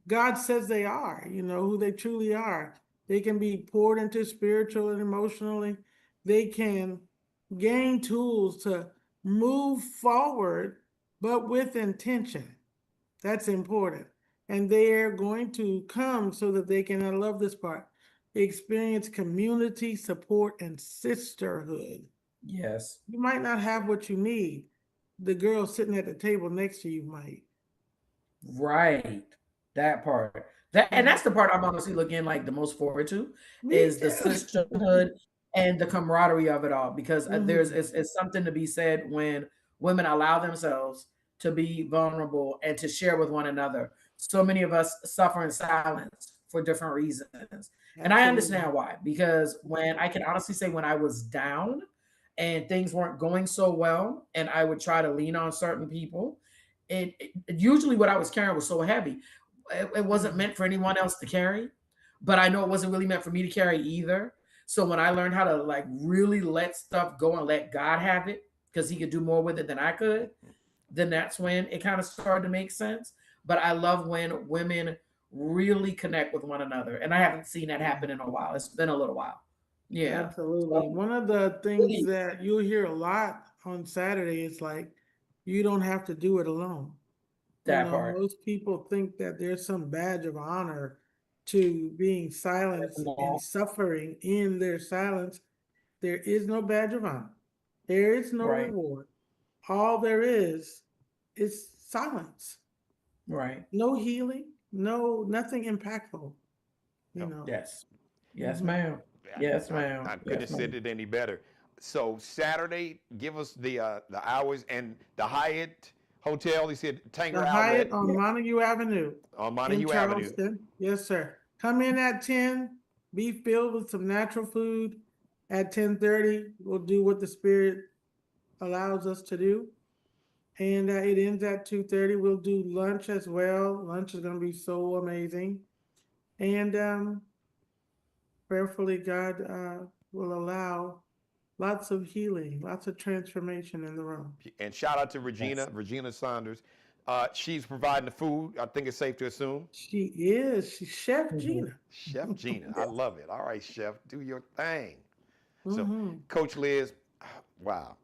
God says they are, who they truly are. They can be poured into spiritually and emotionally. They can gain tools to move forward, but with intention. That's important. And they are going to come so that they can, I love this part, experience community support and sisterhood. yes, You might not have what you need. The girl sitting at the table next to you might. right. That part. And that's the part I'm honestly looking like the most forward to Me is the too. sisterhood and the camaraderie of it all. Because there's Mhm. it's something to be said when women allow themselves to be vulnerable and to share with one another. So many of us suffer in silence for different reasons. And I Absolutely. understand why. Because when I can honestly say when I was down and things weren't going so well, and I would try to lean on certain people, usually what I was carrying was so heavy. It wasn't meant for anyone else to carry, but I know it wasn't really meant for me to carry either. So when I learned how to like really let stuff go and let God have it, because He could do more with it than I could, then that's when it kind of started to make sense. But I love when women really connect with one another, and I haven't seen that happen in a while. It's been a little while. Yeah. Absolutely. So One of the things please, that you'll hear a lot on Saturday is like, you don't have to do it alone. that part. Most people think that there's some badge of honor to being silenced and suffering in their silence. There is no badge of honor. There is no Right, reward. All there is silence. right. No healing, nothing impactful, you No. know. Yes. Yes, Mhm. ma'am. Yes, ma'am. I couldn't have Yes, said ma'am. it any better. So Saturday, give us the hours and the Hyatt Hotel. He said Tanger The Hyatt Outlet on Montague Avenue on in Montague Avenue. Charleston. Yes, sir. Come in at 10, be filled with some natural food. At 10:30, we'll do what the Spirit allows us to do. And it ends at 2:30. We'll do lunch as well. Lunch is going to be so amazing. And prayerfully, God will allow lots of healing, lots of transformation in the room. And shout out to Yes. Regina Saunders. She's providing the food. I think it's safe to assume. She is. She's Chef Mhm. Gina. Chef Gina, I love it. All right, Chef, do your thing. So, Hmm. Coach Liz, wow.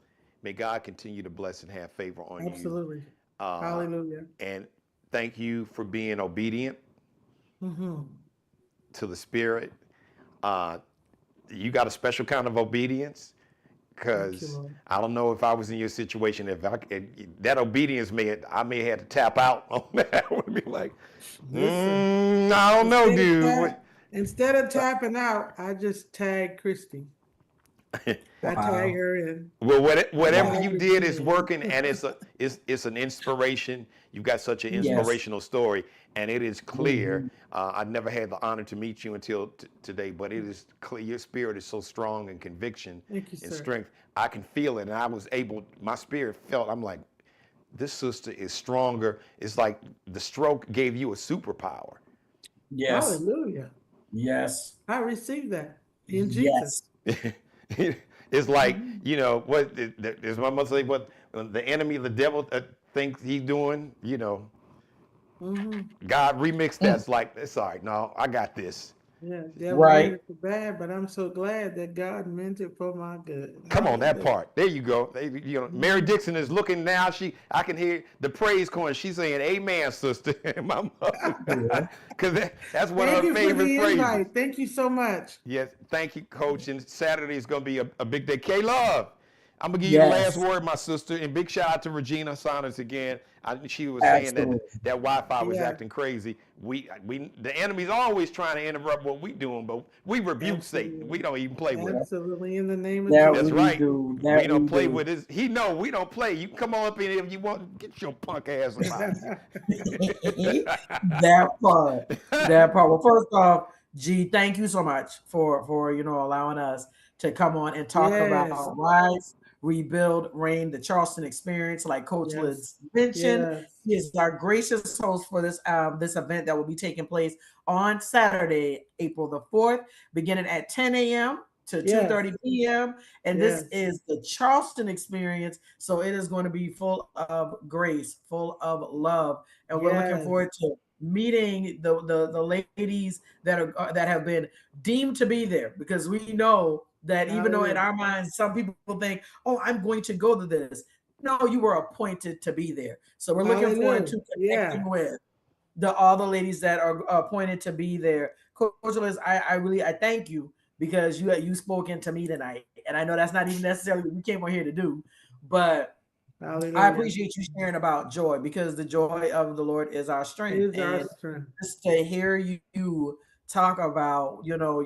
May God continue to bless and have favor on you. Absolutely. Uh, Hallelujah. and thank you for being obedient Hmm. to the Spirit. Uh, you got a special kind of obedience. Thank you, Because Lord. I don't know if I was in your situation, that obedience I may have to tap out on that. I would be like, Listen, I don't know, instead of dude. instead of tapping out, I just tag Christy. I tag Wow. her in. Well, I whatever Wow. you tag did Regina is in. working, and it's an inspiration. You've got such an Yes. inspirational story, and it is clear. Mhm. I never had the honor to meet you until today, but it is clear. Your spirit is so strong, and conviction Thank you, and sir. strength. I can feel it, and I was able. My spirit felt. I'm like, this sister is stronger. It's like the stroke gave you a superpower. Yes. Hallelujah. Yes. I receive that in Jesus. Yes. It's like, Mhm. what is my mother say, what the enemy, the devil thinks he's doing, Mhm. God remixed that. Mm. It's like, it's all right. No, I got this. Yeah, devil meant Right. it for bad, but I'm so glad that God meant it for my good. Come on, that Hallelujah. part. There you go. Mary Mhm. Dixon is looking now. I can hear the praise chorus. She's saying, "Amen, sister." My mother, Yeah. because that's one of Thank her you for favorite the phrases. invite. Thank you so much. Yes, thank you, Coach. And Saturday is going to be a big day. K-Love, I'm going to give you the last Yes. word, my sister. And big shout out to Regina Saunders again. She was saying that Absolutely. that Wi-Fi was Yeah, acting crazy. The enemy's always trying to interrupt what we doing, but we rebuke Satan. We absolutely. don't even play with him. Absolutely. In the name of That That's Jesus. we right. do. We That don't we play do. with his. He know we don't play. You can come on up in here if you want. Get your punk ass up out of That part. here. That part. Well, first off, G, thank you so much for allowing us to come on and talk Yes. about Rise, Rebuild, Reign, the Charleston experience. Like Coach Yes. Liz mentioned, Yes. he is our gracious host for this event that will be taking place on Saturday, April the 4th, beginning at 10 a.m. to Yes. 2:30 p.m. And this Yes. is the Charleston experience. So it is going to be full of grace, full of love. And we're looking Yes. forward to meeting the ladies that have been deemed to be there, because we know that even though in Hallelujah. our minds some people think, oh, I'm going to go to this. No, you were appointed to be there. So we're looking forward Hallelujah. to Yeah. connecting with all the ladies that are appointed to be there. Coach Liz, I thank you, because you spoken to me tonight, and I know that's not even necessarily what you came on here to do, but I Hallelujah. appreciate you sharing about joy, because the joy of the Lord is our strength. Is our And strength. just to hear you talk about, your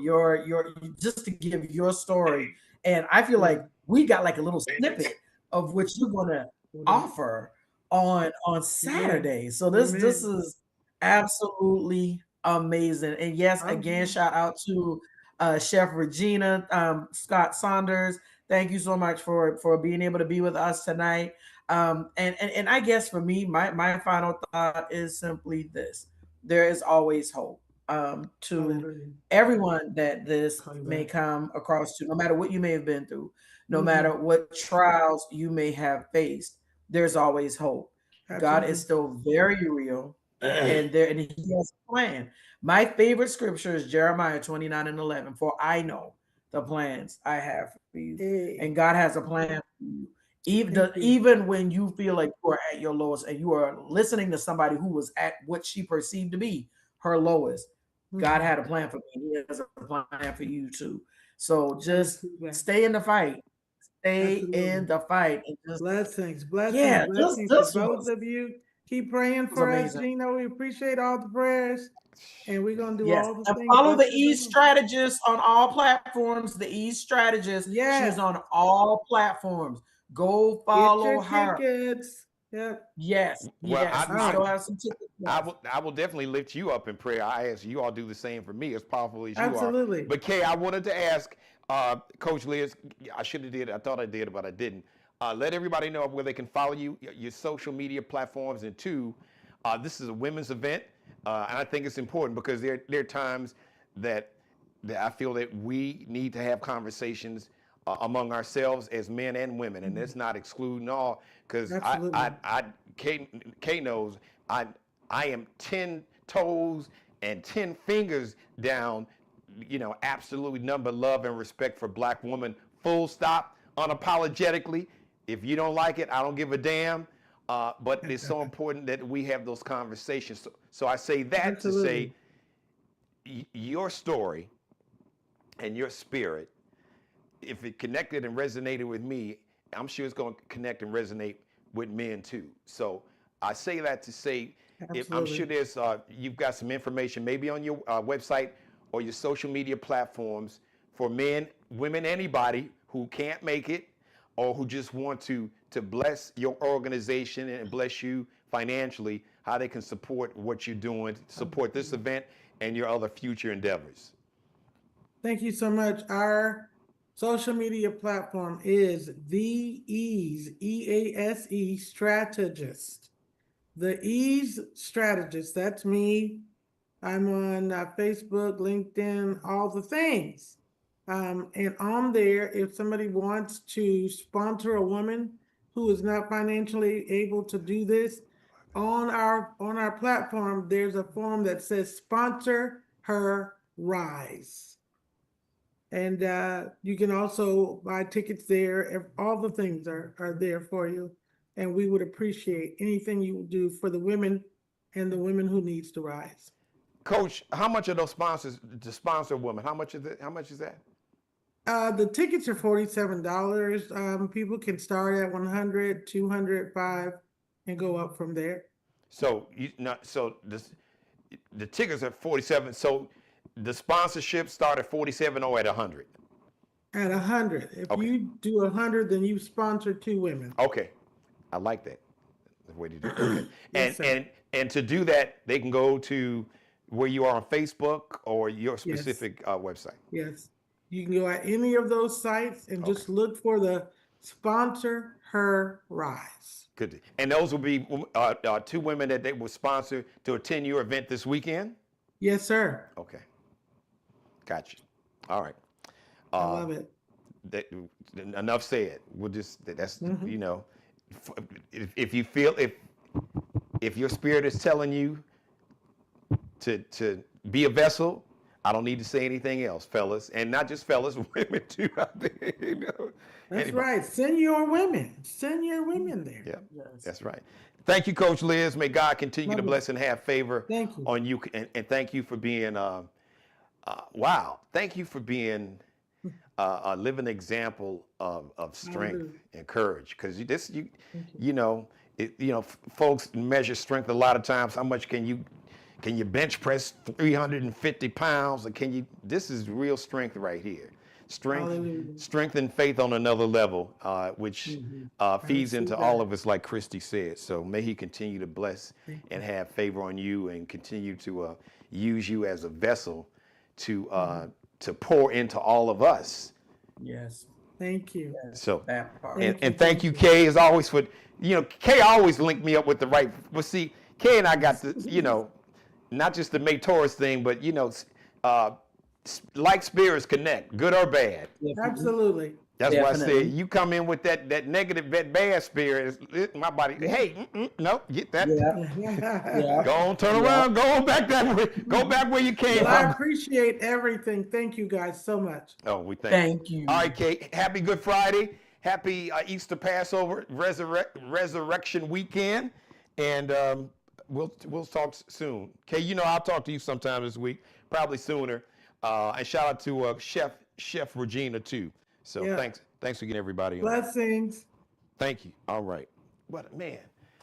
just to give your story. And I feel Yeah. like we got like a little snippet of what you're gonna offer on Yeah. Saturday. So this Amen. is absolutely amazing. And yes, again, Hallelujah. shout out to Chef Regina, Scott Saunders. Thank you so much for being able to be with us tonight. And I guess for me, my final thought is simply this: there is always hope. To Hallelujah. everyone that this Call you may back. come across to, no matter what you may have been through, no matter Mhm. what trials you may have faced, there's always hope. God is Absolutely. still very real, and He has a plan. My favorite scripture is Jeremiah 29:11. For I know the plans I have for you, Hey, and God has a plan for you. thank you. Even when you feel like you are at your lowest and you are listening to somebody who was at what she perceived to be her lowest, God Mhm. had a plan for me. He has a plan for you too. So I just receive that. stay in the fight. Stay in Absolutely. the fight. And just, Blessings, blessings, yeah, blessings to this both of you. Keep praying was for us, amazing. Gino. We appreciate all the prayers, and we're gonna do Yes. all the And things follow thus the said the E Lord. strategist on all platforms. The E strategist. She's Yes, on all platforms. Go get your follow her. tickets. Yep. Yes. Well, Yes. We All right. still have some tickets left. I will definitely lift you up in prayer. I ask you all do the same for me, as powerful as you are. Absolutely. But Kay, I wanted to ask Coach Liz. I should have did. I thought I did, but I didn't. Let everybody know where they can follow you, your social media platforms, and two, this is a women's event, and I think it's important because there are times that I feel that we need to have conversations among ourselves as men and women, and it's not excluding all. Because Absolutely. Kay knows I I am 10 toes and 10 fingers down, absolutely none but love and respect for black women. Full stop, unapologetically. If you don't like it, I don't give a damn. But it's so important that we have those conversations. So I say that to Absolutely. say your story and your spirit if it connected and resonated with me, I'm sure it's going to connect and resonate with men too. So I say that to say, I'm sure there's you've got some information maybe on your website or your social media platforms for men, women, anybody who can't make it or who just want to bless your organization and bless you financially, how they can support what you're doing, support this event and your other future endeavors. Thank you so much. Our social media platform is The Ease, EASE Strategist. The Ease Strategist, that's me. I'm on Facebook, LinkedIn, all the things. And on there, if somebody wants to sponsor a woman who is not financially able to do this, on our platform, there's a form that says sponsor her rise. And you can also buy tickets there. All the things are there for you. And we would appreciate anything you would do for the women and the women who needs to rise. Coach, how much are those sponsors to sponsor women? How much is it? How much is that? The tickets are $47. People can start at 100, 200, 5, and go up from there. So the tickets are 47. So the sponsorship start at 47 or at 100? At 100. If Okay. you do 100, then you sponsor 2 women. Okay, I like that. The way to do it. Okay. Yes, sir. and to do that, they can go to where you are on Facebook or your specific website. Yes. You can go at any of those sites and just look for the sponsor her rise. Good. And those will be 2 women that they will sponsor to attend your event this weekend? Yes, sir. Okay. Gotcha. All right. I love it. Enough said. We'll just, that's, you know, if you feel, if your spirit is telling you to be a vessel, I don't need to say anything else, fellas, and not just fellas, women too out there. You know? That's right. Send your women. Send your women there. Yeah, Yes. that's right. Thank you, Coach Liz. May God continue Love to you. bless and have favor Thank you. on you, and thank you for being wow. Thank you for being a living example of strength Hallelujah. and courage, because you know, folks measure strength a lot of times. How much can you bench press 350 pounds? Or this is real strength right here. Hallelujah. Strength and faith on another level, which feeds see into that. all of us, like Christy said. So may he continue to bless and have favor on you and continue to use you as a vessel to pour into all of us. Yes. Thank you. So, That part. and thank you, Kay, as always, for, Kay always linked me up with the right, well, see, Kay and I got the, not just the May Taurus thing, but, like spirits connect, good or bad. Absolutely. That's why I Definitely. said, you come in with that negative, that bad spirit, my body, hey, no, get that. Yeah. Yeah. Go on, turn around, go on back that way, go back where you came Well, I from. appreciate everything. Thank you guys so much. Oh, we Thank you. All right, Kate. Happy Good Friday. Happy Easter Passover Resurrection Weekend, and we'll talk soon. Kay, I'll talk to you sometime this week, probably sooner. And shout out to Chef Regina too. So Yeah. thanks again, everybody. Blessings. Thank you. All right. What man,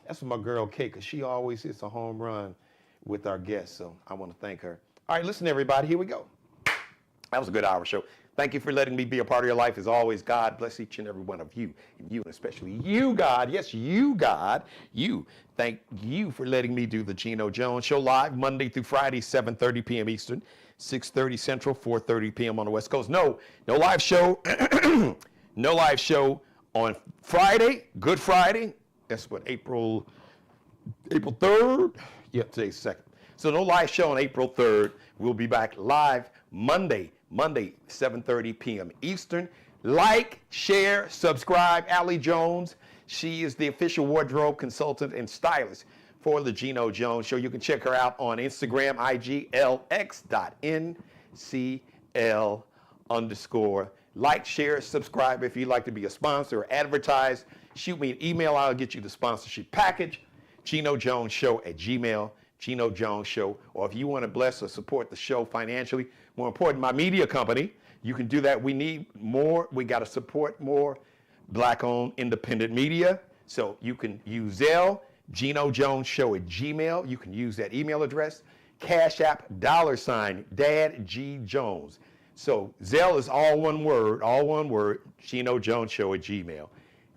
that's for my girl Kay, because she always hits a home run with our guests. So I want to thank her. All right, listen, everybody. Here we go. That was a good hour show. Thank you for letting me be a part of your life. As always, God bless each and every one of you, and you, and especially you, God. Yes, you, God. You. Thank you for letting me do the Geno Jones Show live Monday through Friday, 7:30 p.m. Eastern, 6:30 Central, 4:30 p.m. on the West Coast. No live show. No live show on Friday, Good Friday. That's what, April 3rd? Yeah, today's 2nd. So no live show on April 3rd. We'll be back live Monday, 7:30 p.m. Eastern. Like, share, subscribe. Allie Jones, she is the official wardrobe consultant and stylist for the Geno Jones Show. You can check her out on Instagram, IGLX.NCL_. Like, share, subscribe. If you'd like to be a sponsor or advertise, shoot me an email. I'll get you the sponsorship package. GenoJonesShow@gmail.com. Geno Jones Show. Or if you want to bless or support the show financially, more important, my media company, you can do that. We need more. We got to support more Black-owned independent media. So you can use Zelle, Geno Jones Show at Gmail. You can use that email address. Cash App, $ Dad G Jones. So Zelle is all one word, Geno Jones Show at Gmail.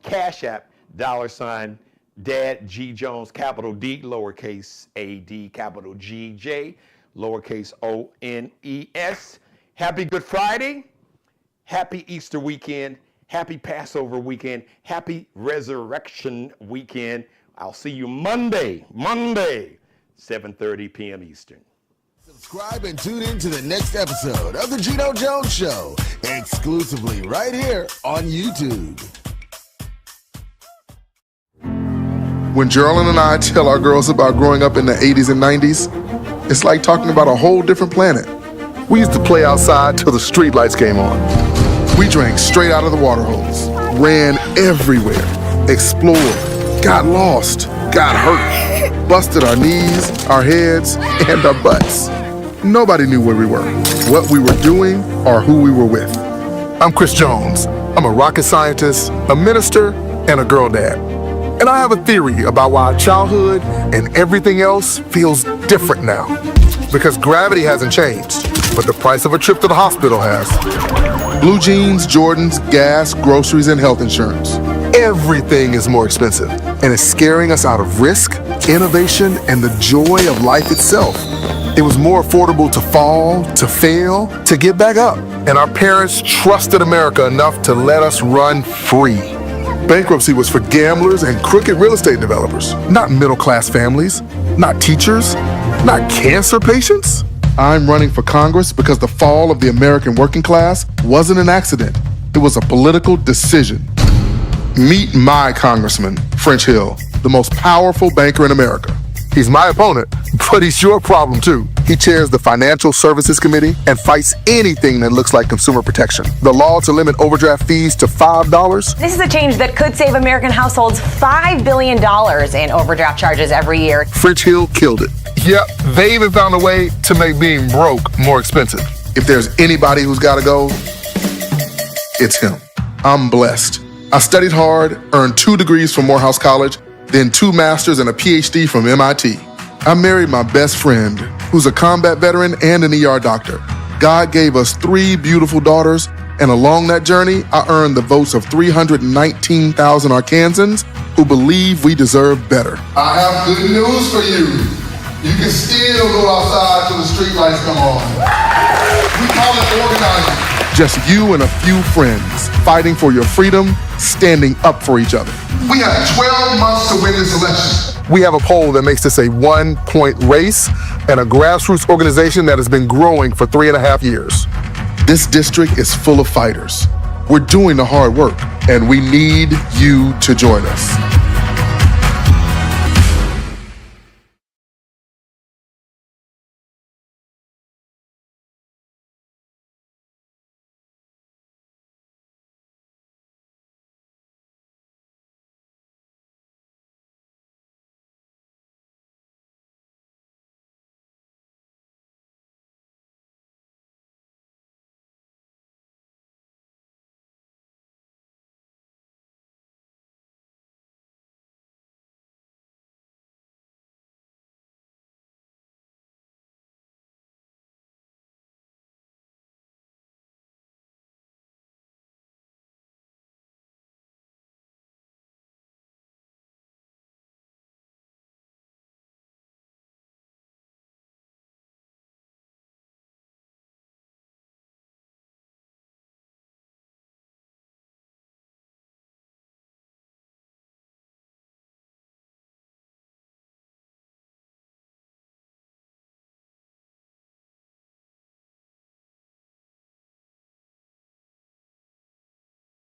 Cash App, $ Dad G Jones, capital D, lowercase a d, capital G J, lowercase ONES. Happy Good Friday, happy Easter weekend, happy Passover weekend, happy Resurrection weekend. I'll see you Monday, 7:30 p.m. Eastern. Subscribe and tune in to the next episode of The Geno Jones Show, exclusively right here on YouTube. When Geraldine and I tell our girls about growing up in the 80s and 90s, it's like talking about a whole different planet. We used to play outside till the streetlights came on. We drank straight out of the water hose, ran everywhere, explored, got lost, got hurt, busted our knees, our heads, and our butts. Nobody knew where we were, what we were doing, or who we were with. I'm Chris Jones. I'm a rocket scientist, a minister, and a girl dad. And I have a theory about why childhood and everything else feels different now. Because gravity hasn't changed, but the price of a trip to the hospital has. Blue jeans, Jordans, gas, groceries, and health insurance. Everything is more expensive, and it's scaring us out of risk, innovation, and the joy of life itself. It was more affordable to fall, to fail, to get back up. And our parents trusted America enough to let us run free. Bankruptcy was for gamblers and crooked real estate developers, not middle-class families, not teachers, not cancer patients. I'm running for Congress because the fall of the American working class wasn't an accident. It was a political decision. Meet my congressman, French Hill, the most powerful banker in America. He's my opponent, but he's your problem too. He chairs the Financial Services Committee and fights anything that looks like consumer protection. The law to limit overdraft fees to $5. This is a change that could save American households $5 billion in overdraft charges every year. French Hill killed it. Yep, they even found a way to make being broke more expensive. If there's anybody who's gotta go, it's him. I'm blessed. I studied hard, earned 2 degrees from Morehouse College, then 2 masters and a PhD from MIT. I married my best friend, who's a combat veteran and an ER doctor. God gave us 3 beautiful daughters, and along that journey, I earned the votes of 319,000 Arkansans who believe we deserve better. I have good news for you. You can still go outside till the street lights come on. We call it organizing. Just you and a few friends fighting for your freedom, standing up for each other. We have 12 months to win this election. We have a poll that makes this a 1-point race and a grassroots organization that has been growing for 3.5 years. This district is full of fighters. We're doing the hard work, and we need you to join us.